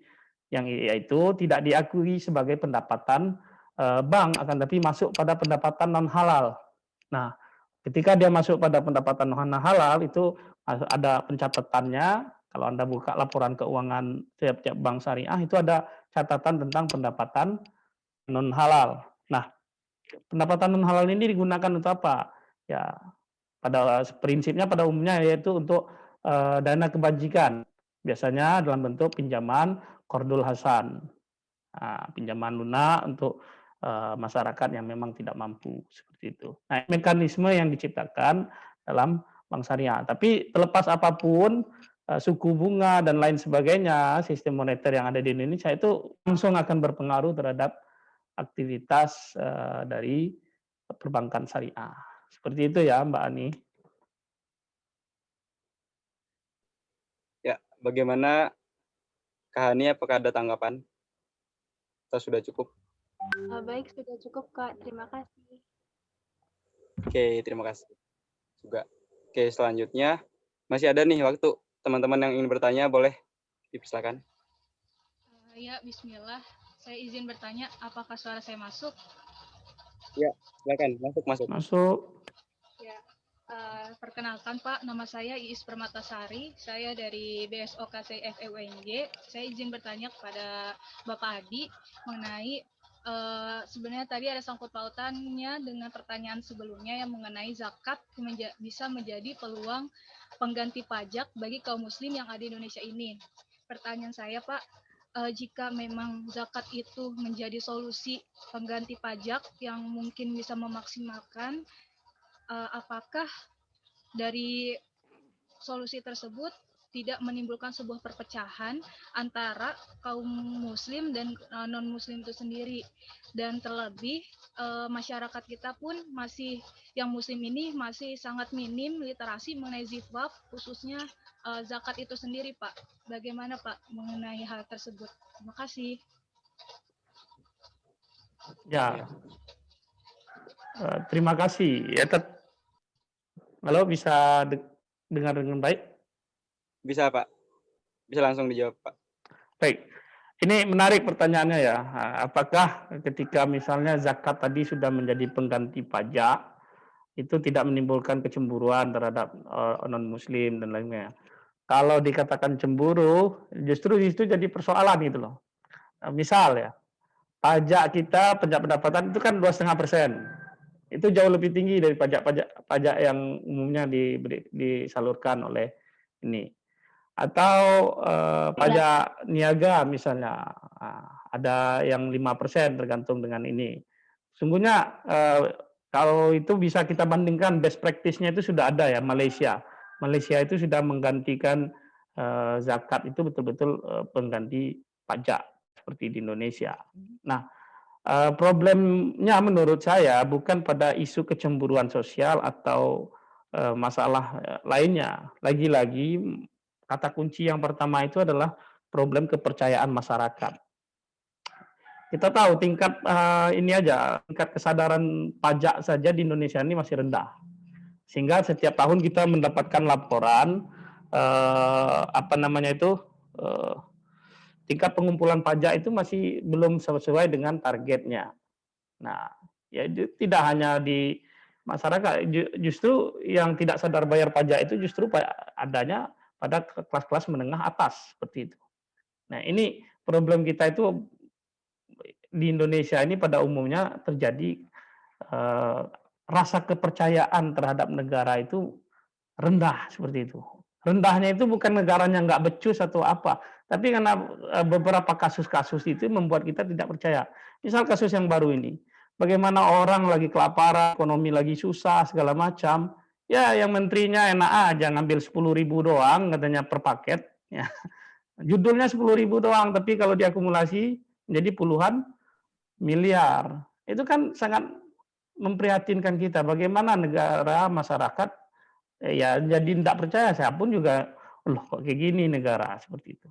yang yaitu tidak diakui sebagai pendapatan bank, akan tapi masuk pada pendapatan non halal. Nah, ketika dia masuk pada pendapatan non halal itu ada pencatatannya. Kalau Anda buka laporan keuangan tiap-tiap bank syariah itu ada catatan tentang pendapatan non halal. Nah, pendapatan non halal ini digunakan untuk apa? Ya, pada prinsipnya pada umumnya yaitu untuk dana kebajikan. Biasanya dalam bentuk pinjaman qardul hasan. Pinjaman lunak untuk masyarakat yang memang tidak mampu seperti itu. Nah, mekanisme yang diciptakan dalam bank syariah. Tapi terlepas apapun suku bunga dan lain sebagainya, sistem moneter yang ada di Indonesia itu langsung akan berpengaruh terhadap aktivitas dari perbankan syariah. Seperti itu ya, Mbak Ani. Ya, bagaimana Kak Hani, apakah ada tanggapan? Atau sudah cukup? Baik, sudah cukup, Kak. Terima kasih. Oke, terima kasih juga. Oke, selanjutnya masih ada nih waktu. Teman-teman yang ingin bertanya boleh dipersilakan. Ya, bismillah. Saya izin bertanya, apakah suara saya masuk? Ya, silakan. Masuk. Masuk. Ya, perkenalkan Pak, nama saya Iis Permatasari. Saya dari BSOKC FEUNG. Saya izin bertanya kepada Bapak Adi mengenai sebenarnya tadi ada sangkut pautannya dengan pertanyaan sebelumnya yang mengenai zakat bisa menjadi peluang pengganti pajak bagi kaum muslim yang ada di Indonesia ini. Pertanyaan saya Pak, jika memang zakat itu menjadi solusi pengganti pajak yang mungkin bisa memaksimalkan, apakah dari solusi tersebut tidak menimbulkan sebuah perpecahan antara kaum muslim dan non muslim itu sendiri. Dan terlebih masyarakat kita pun masih yang muslim ini masih sangat minim literasi mengenai zifaf, khususnya zakat itu sendiri, Pak. Bagaimana Pak mengenai hal tersebut? Terima kasih. Ya, terima kasih. Ya, halo, bisa dengar dengan baik? Bisa, Pak. Bisa langsung dijawab, Pak. Baik. Ini menarik pertanyaannya ya. Apakah ketika misalnya zakat tadi sudah menjadi pengganti pajak, itu tidak menimbulkan kecemburuan terhadap non-muslim dan lainnya? Kalau dikatakan cemburu, justru itu jadi persoalan gitu loh. Misal ya, pajak kita, pajak pendapatan itu kan 2,5%. Itu jauh lebih tinggi dari pajak yang umumnya disalurkan oleh ini. Atau pajak niaga misalnya, ada yang 5% tergantung dengan ini. Sungguhnya kalau itu bisa kita bandingkan best practice-nya itu sudah ada ya, Malaysia. Malaysia itu sudah menggantikan zakat itu betul-betul pengganti pajak seperti di Indonesia. Nah, problemnya menurut saya bukan pada isu kecemburuan sosial atau masalah lainnya. Lagi-lagi kata kunci yang pertama itu adalah problem kepercayaan masyarakat. Kita tahu tingkat ini aja, tingkat kesadaran pajak saja di Indonesia ini masih rendah. Sehingga setiap tahun kita mendapatkan laporan tingkat pengumpulan pajak itu masih belum sesuai dengan targetnya. Nah, ya tidak hanya di masyarakat, justru yang tidak sadar bayar pajak itu justru adanya pada kelas-kelas menengah atas seperti itu. Nah, ini problem kita itu di Indonesia ini pada umumnya terjadi rasa kepercayaan terhadap negara itu rendah seperti itu. Rendahnya itu bukan negaranya nggak becus atau apa, tapi karena beberapa kasus-kasus itu membuat kita tidak percaya. Misal kasus yang baru ini, bagaimana orang lagi kelaparan, ekonomi lagi susah segala macam, ya yang menterinya enak aja ngambil 10.000 doang katanya per paket, ya. Judulnya 10.000 doang, tapi kalau diakumulasi menjadi puluhan miliar. Itu kan sangat memprihatinkan kita. Bagaimana negara, masyarakat ya jadi tidak percaya. Saya pun juga, loh kok kayak gini negara seperti itu.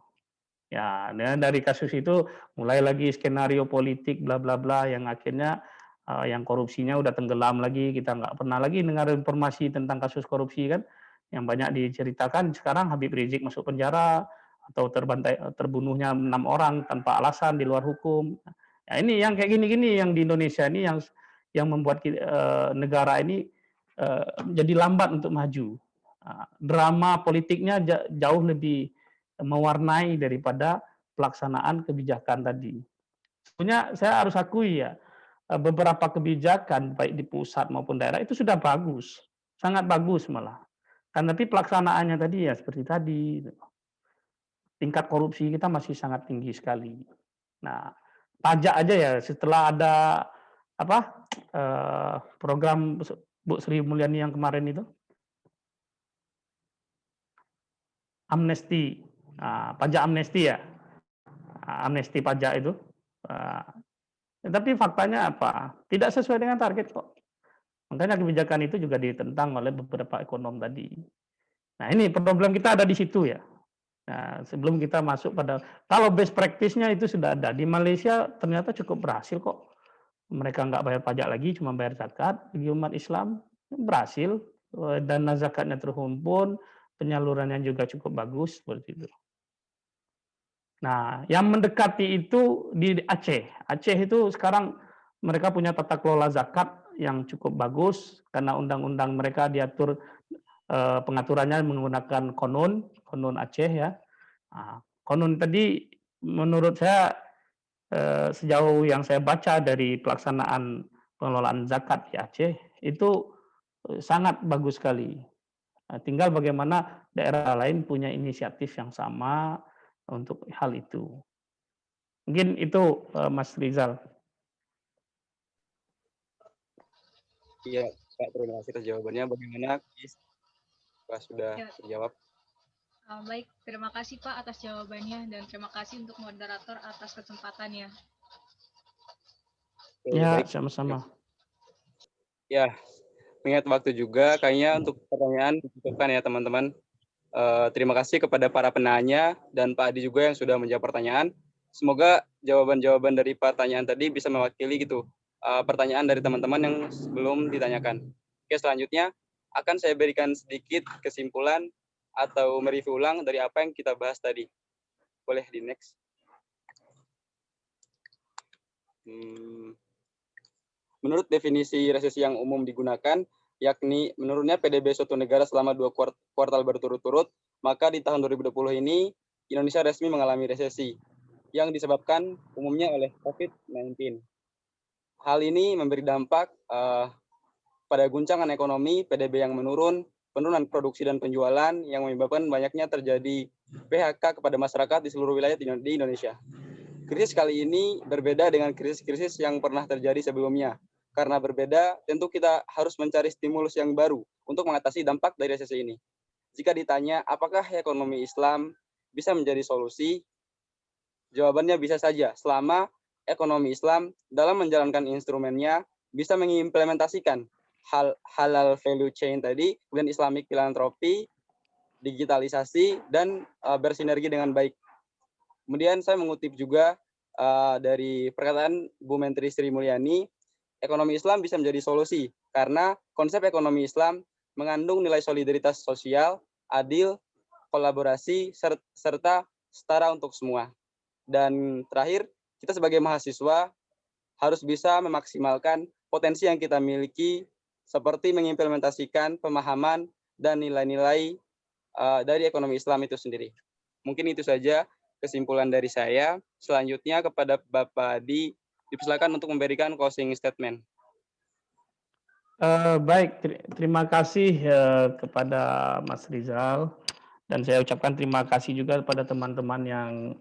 Ya, dari kasus itu mulai lagi skenario politik bla bla bla yang akhirnya yang korupsinya udah tenggelam lagi. Kita nggak pernah lagi dengar informasi tentang kasus korupsi kan. Yang banyak diceritakan sekarang Habib Rizik masuk penjara atau terbunuhnya 6 orang tanpa alasan di luar hukum. Ya, ini yang kayak gini-gini yang di Indonesia ini yang membuat negara ini jadi lambat untuk maju. Drama politiknya jauh lebih mewarnai daripada pelaksanaan kebijakan tadi. Sebenarnya saya harus akui ya, beberapa kebijakan baik di pusat maupun daerah itu sudah bagus, sangat bagus malah. Kan tapi pelaksanaannya tadi ya seperti tadi, tingkat korupsi kita masih sangat tinggi sekali. Nah, pajak aja ya setelah ada program Bu Sri Mulyani yang kemarin itu, amnesti, pajak amnesti ya, amnesti pajak itu. Tapi faktanya apa? Tidak sesuai dengan target kok. Makanya kebijakan itu juga ditentang oleh beberapa ekonom tadi. Nah ini problem kita ada di situ ya. Nah, sebelum kita masuk pada, kalau best practice-nya itu sudah ada. Di Malaysia ternyata cukup berhasil kok. Mereka nggak bayar pajak lagi, cuma bayar zakat. Di umat Islam berhasil, dana zakatnya terhimpun, penyalurannya juga cukup bagus seperti itu. Nah, yang mendekati itu di Aceh. Aceh itu sekarang mereka punya tata kelola zakat yang cukup bagus karena undang-undang mereka diatur pengaturannya menggunakan konun Aceh ya. Nah, konun tadi menurut saya sejauh yang saya baca dari pelaksanaan pengelolaan zakat di Aceh itu sangat bagus sekali. Tinggal bagaimana daerah lain punya inisiatif yang sama untuk hal itu. Mungkin itu Mas Rizal. Iya, Pak, terima kasih atas jawabannya. Bagaimana, Pak, sudah terjawab? Baik, terima kasih Pak atas jawabannya dan terima kasih untuk moderator atas kesempatannya. Oke, Ya, baik. sama-sama. Ya, mengingat waktu juga, kayaknya untuk pertanyaan dicukupkan ya teman-teman. Terima kasih kepada para penanya dan Pak Adi juga yang sudah menjawab pertanyaan. Semoga jawaban-jawaban dari pertanyaan tadi bisa mewakili gitu pertanyaan dari teman-teman yang belum ditanyakan. Oke, selanjutnya akan saya berikan sedikit kesimpulan atau mereview ulang dari apa yang kita bahas tadi. Boleh di next. Menurut definisi resesi yang umum digunakan, yakni menurunnya PDB suatu negara selama 2 kuartal berturut-turut, maka di tahun 2020 ini Indonesia resmi mengalami resesi yang disebabkan umumnya oleh COVID-19. Hal ini memberi dampak pada guncangan ekonomi, PDB yang menurun, penurunan produksi dan penjualan yang menyebabkan banyaknya terjadi PHK kepada masyarakat di seluruh wilayah di Indonesia. Krisis kali ini berbeda dengan krisis-krisis yang pernah terjadi sebelumnya. Karena berbeda, tentu kita harus mencari stimulus yang baru untuk mengatasi dampak dari resesi ini. Jika ditanya apakah ekonomi Islam bisa menjadi solusi, jawabannya bisa saja selama ekonomi Islam dalam menjalankan instrumennya bisa mengimplementasikan halal value chain tadi, kemudian Islamic philanthropy, digitalisasi, dan bersinergi dengan baik. Kemudian saya mengutip juga dari perkataan Bu Menteri Sri Mulyani, ekonomi Islam bisa menjadi solusi karena konsep ekonomi Islam mengandung nilai solidaritas sosial, adil, kolaborasi, serta setara untuk semua. Dan terakhir, kita sebagai mahasiswa harus bisa memaksimalkan potensi yang kita miliki seperti mengimplementasikan pemahaman dan nilai-nilai dari ekonomi Islam itu sendiri. Mungkin itu saja kesimpulan dari saya. Selanjutnya kepada Bapak Adi, dipersilakan untuk memberikan closing statement. Baik, terima kasih kepada Mas Rizal, dan saya ucapkan terima kasih juga kepada teman-teman yang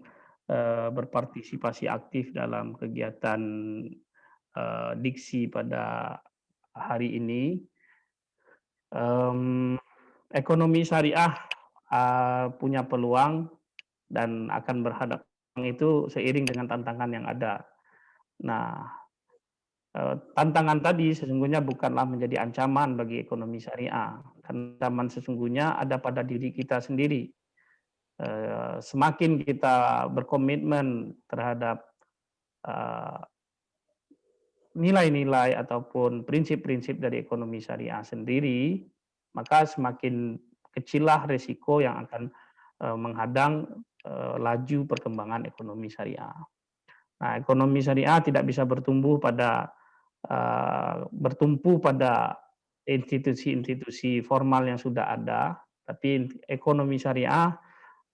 berpartisipasi aktif dalam kegiatan diksi pada hari ini. Ekonomi syariah punya peluang dan akan berhadapan itu seiring dengan tantangan yang ada. Nah, tantangan tadi sesungguhnya bukanlah menjadi ancaman bagi ekonomi syariah. Ancaman sesungguhnya ada pada diri kita sendiri. Semakin kita berkomitmen terhadap nilai-nilai ataupun prinsip-prinsip dari ekonomi syariah sendiri, maka semakin kecillah risiko yang akan menghadang laju perkembangan ekonomi syariah. Nah, ekonomi syariah tidak bisa bertumpu pada institusi-institusi formal yang sudah ada, tapi ekonomi syariah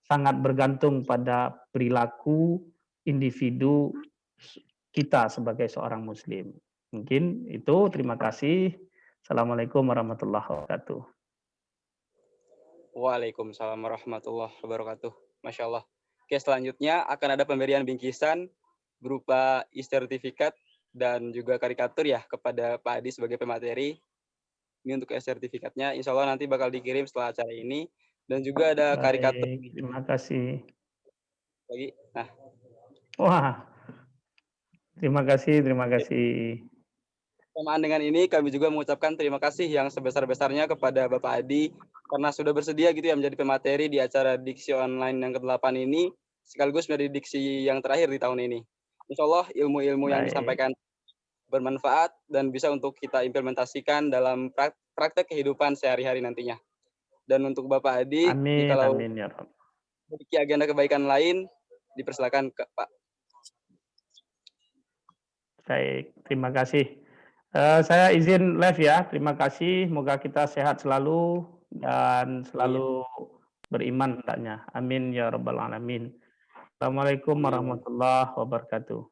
sangat bergantung pada perilaku individu kita sebagai seorang muslim. Mungkin itu, terima kasih. Assalamualaikum warahmatullahi wabarakatuh. Waalaikumsalam warahmatullahi wabarakatuh. Masya Allah. Oke, selanjutnya akan ada pemberian bingkisan berupa e-sertifikat dan juga karikatur ya kepada Pak Adi sebagai pemateri. Ini untuk e-sertifikatnya, insya Allah nanti bakal dikirim setelah acara ini. Dan juga ada karikatur. Terima kasih. Lagi. Nah. Wah, terima kasih, terima kasih. Bersamaan dengan ini kami juga mengucapkan terima kasih yang sebesar-besarnya kepada Bapak Adi karena sudah bersedia gitu ya menjadi pemateri di acara diksi online yang ke-8 ini, sekaligus menjadi diksi yang terakhir di tahun ini. Insya Allah ilmu-ilmu yang disampaikan bermanfaat dan bisa untuk kita implementasikan dalam praktek kehidupan sehari-hari nantinya. Dan untuk Bapak Adi, jikalau memiliki agenda kebaikan lain, dipersilakan ke Pak. Baik, terima kasih. Saya izin live ya. Terima kasih. Semoga kita sehat selalu dan selalu beriman hendaknya. Amin ya rabbal alamin. Assalamualaikum warahmatullahi wabarakatuh.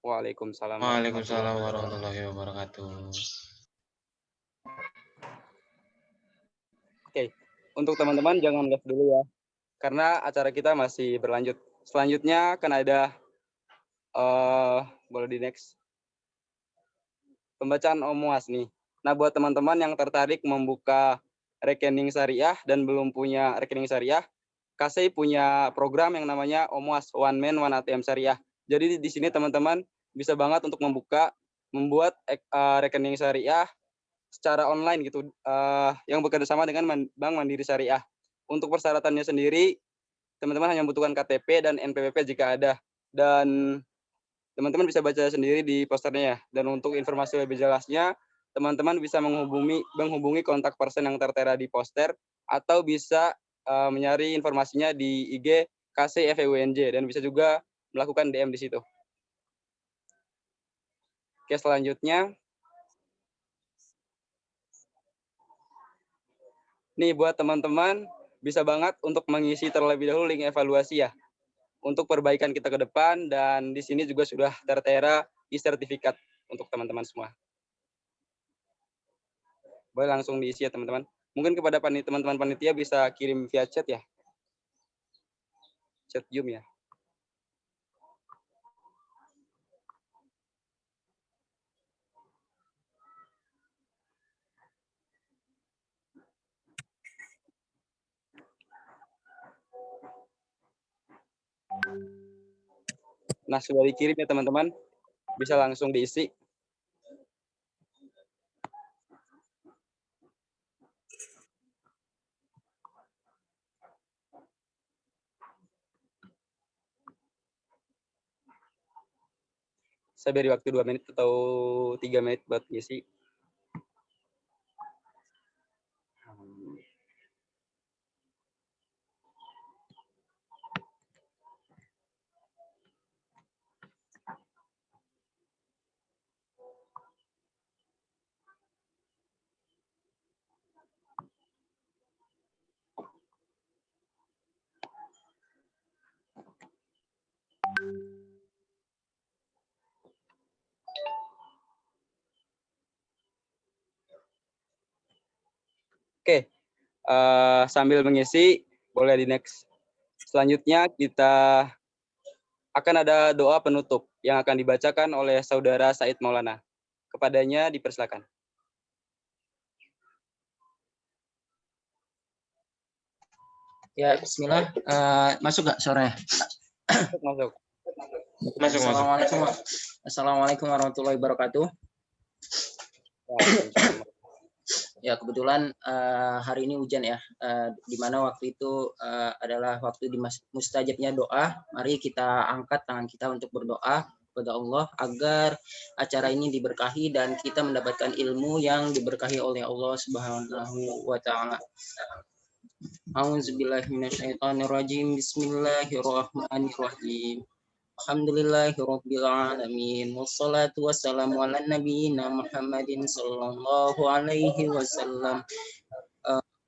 Waalaikumsalam. Waalaikumsalam warahmatullahi wabarakatuh. Oke, untuk teman-teman jangan live dulu ya, karena acara kita masih berlanjut. Selanjutnya akan ada, boleh di next, pembacaan Om Muas nih. Nah, buat teman-teman yang tertarik membuka rekening syariah dan belum punya rekening syariah, KSEI punya program yang namanya OMOAS, One Man One ATM Syariah. Jadi di sini teman-teman bisa banget untuk membuat rekening syariah secara online gitu, yang bekerja sama dengan Bank Mandiri Syariah. Untuk persyaratannya sendiri, teman-teman hanya membutuhkan KTP dan NPWP jika ada. Dan teman-teman bisa baca sendiri di posternya ya. Dan untuk informasi lebih jelasnya, teman-teman bisa menghubungi kontak person yang tertera di poster, atau bisa mencari informasinya di IG KSEI FEUNJ, dan bisa juga melakukan DM di situ. Oke, selanjutnya. Nih buat teman-teman, bisa banget untuk mengisi terlebih dahulu link evaluasi ya, untuk perbaikan kita ke depan, dan di sini juga sudah tertera e-sertifikat untuk teman-teman semua. Boleh langsung diisi ya teman-teman. Mungkin kepada teman-teman panitia bisa kirim via chat ya. Chat Zoom ya. Nah, sudah dikirim ya teman-teman. Bisa langsung diisi. Saya beri waktu 2 menit atau 3 menit buat ngisi. Oke, sambil mengisi, boleh di next. Selanjutnya kita akan ada doa penutup yang akan dibacakan oleh Saudara Said Maulana. Kepadanya dipersilakan. Ya, bismillah. Masuk nggak suaranya? Masuk. Assalamualaikum warahmatullahi wabarakatuh. Ya, kebetulan hari ini hujan ya, di mana waktu itu adalah waktu di mustajabnya doa. Mari kita angkat tangan kita untuk berdoa kepada Allah agar acara ini diberkahi dan kita mendapatkan ilmu yang diberkahi oleh Allah Subhanahu wa Ta'ala. A'udzubillahi minasyaitonirrajim. Bismillahirrahmanirrahim. Alhamdulillahirabbil alamin, wassalatu wassalamu ala nabiyyina Muhammadin sallallahu alaihi wasallam.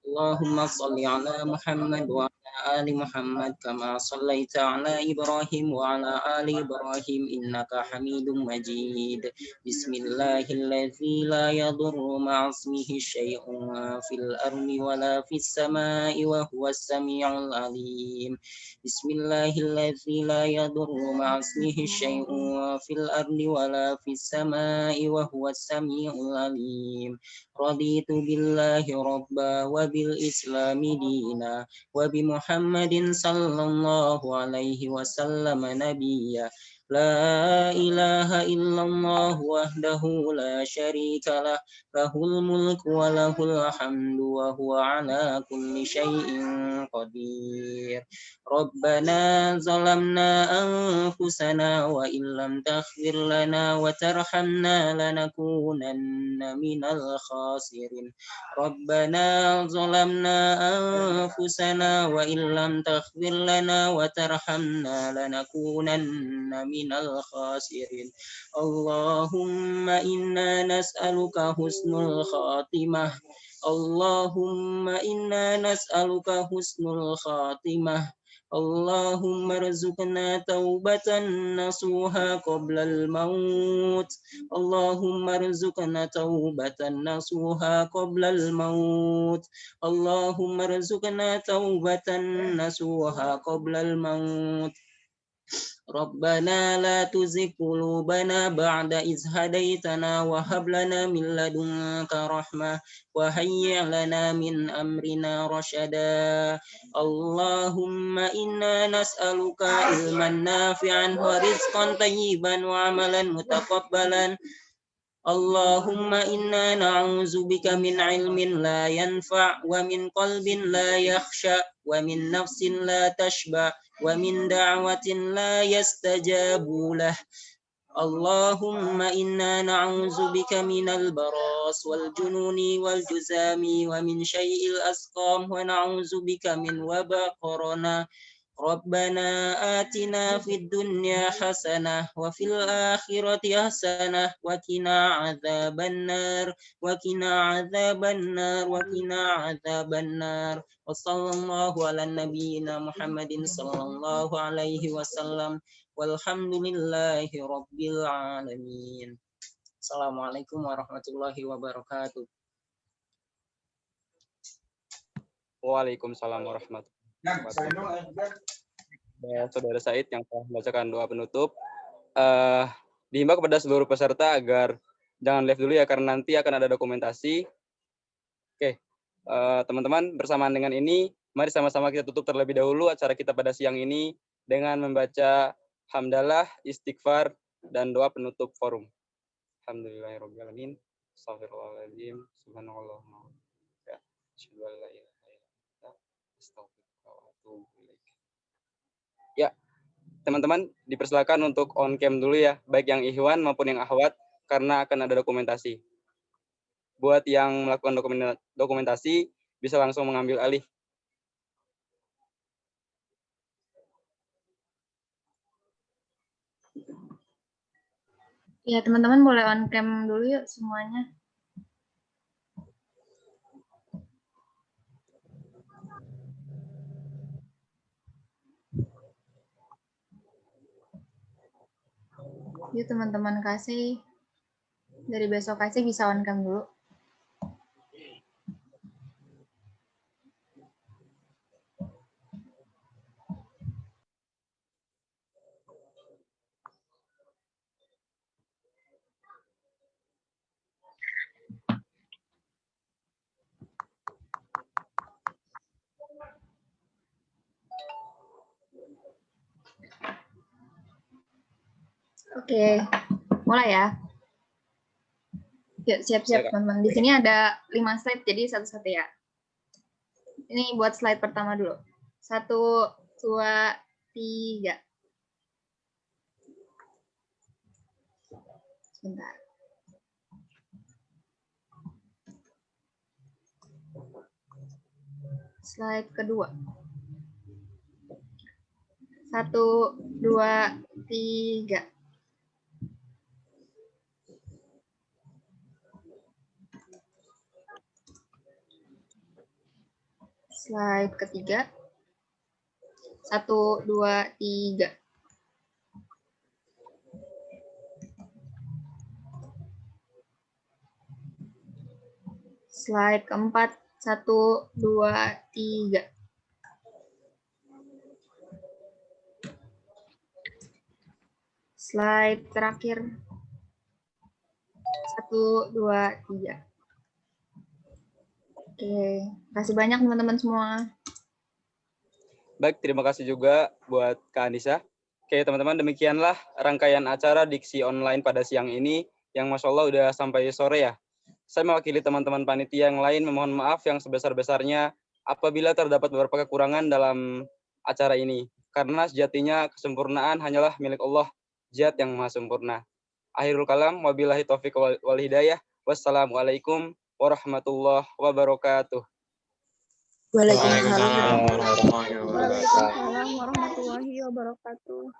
Allahumma shalli ala Muhammad wa ala ali Muhammad kama shallaita ala Ibrahim wa ala ali Ibrahim innaka Hamidum Majid. Bismillahirrahmanirrahim. La yadurru ma'asmihi syai'un fil ardi wa la fis samai wa huwas samiul alim. Bismillahirrahmanirrahim. La yadurru ma'asmihi syai'un fil ardi wa la fis samai wa huwas samiul alim. Raditu billahi rabba wa bil islami dina wa bi Muhammadin sallallahu alaihi wasallam nabiyya. La ilaha illallah wahdahu la syarika lah, lahul mulku wa lahul hamdu wa huwa ala kulli syai'in qadir. Rabbana zalamna anfusana wa illam taghfir lana wa tarhamna lanakunanna minal khasirin. Rabbana zalamna anfusana wa illam taghfir lana wa tarhamna lanakunanna minal khasirin. Allahumma inna nas'aluka husnul khatimah. Allahumma inna nas'aluka husnul khatimah. Allahumma rzuqna taubatan nasuha qablal maut. Allahumma rzuqna taubatan nasuha qablal maut. Allahumma rzuqna taubatan nasuha qablal maut. ربنا لا تزغ قلوبنا بعد إذ هديتنا وهب لنا من لدنك رحمة وهيئ لنا من أمرنا رشدا اللهم إنا نسألك علما نافعا ورزقا طيبا وعملا متقبلا اللهم إنا نعوذ بك من علم لا ينفع ومن قلب لا يخشع ومن نفس لا تشبع ومن دعوة لا يستجاب له اللهم إنا نعوذ بك من البراس والجنون والجزام ومن شيء الأسقام ونعوذ بك من وباء كورونا ربنا آتنا في الدنيا حسنة وفي الآخرة حسنة وقنا عذاب النار وقنا عذاب النار وقنا عذاب النار وصلى الله على نبينا محمد صلى الله عليه وسلم والحمد لله رب العالمين. Assalamualaikum warahmatullahi wabarakatuh. Waalaikumsalam warahmatullahi wabarakatuh. Saudara Said yang telah membacakan doa penutup. Dihimbau kepada seluruh peserta agar jangan live dulu ya, karena nanti akan ada dokumentasi. Oke, teman-teman, bersamaan dengan ini, mari sama-sama kita tutup terlebih dahulu acara kita pada siang ini dengan membaca hamdalah, istighfar, dan doa penutup forum. Alhamdulillahirrahmanirrahim. Astagfirullahaladzim. Subhanallahumma. Ya, teman-teman dipersilakan untuk on cam dulu ya, baik yang ikhwan maupun yang akhwat, karena akan ada dokumentasi. Buat yang melakukan dokumentasi bisa langsung mengambil alih. Ya, teman-teman boleh on cam dulu yuk semuanya. Yuk teman-teman kasih. Dari besok kasih bisa on cam dulu. Oke, mulai ya. Yuk, siap-siap teman-teman. Di sini ada 5 slide, jadi satu-satu ya. Ini buat slide pertama dulu. 1, 2, 3. Sebentar. Slide kedua. 1, 2, 3. Slide ketiga. 1, 2, 3. Slide keempat. 1, 2, 3. Slide terakhir. 1, 2, 3. Oke, kasih banyak teman-teman semua. Baik, terima kasih juga buat Kak Anissa. Oke, teman-teman, demikianlah rangkaian acara Diksi Online pada siang ini, yang Masya Allah udah sampai sore ya. Saya mewakili teman-teman panitia yang lain memohon maaf yang sebesar-besarnya apabila terdapat beberapa kekurangan dalam acara ini. Karena sejatinya kesempurnaan hanyalah milik Allah, Zat yang maha sempurna. Akhirul kalam, wabillahi taufiq wal hidayah. Wassalamualaikum warahmatullahi wabarakatuh. Waalaikumsalam warahmatullahi wabarakatuh.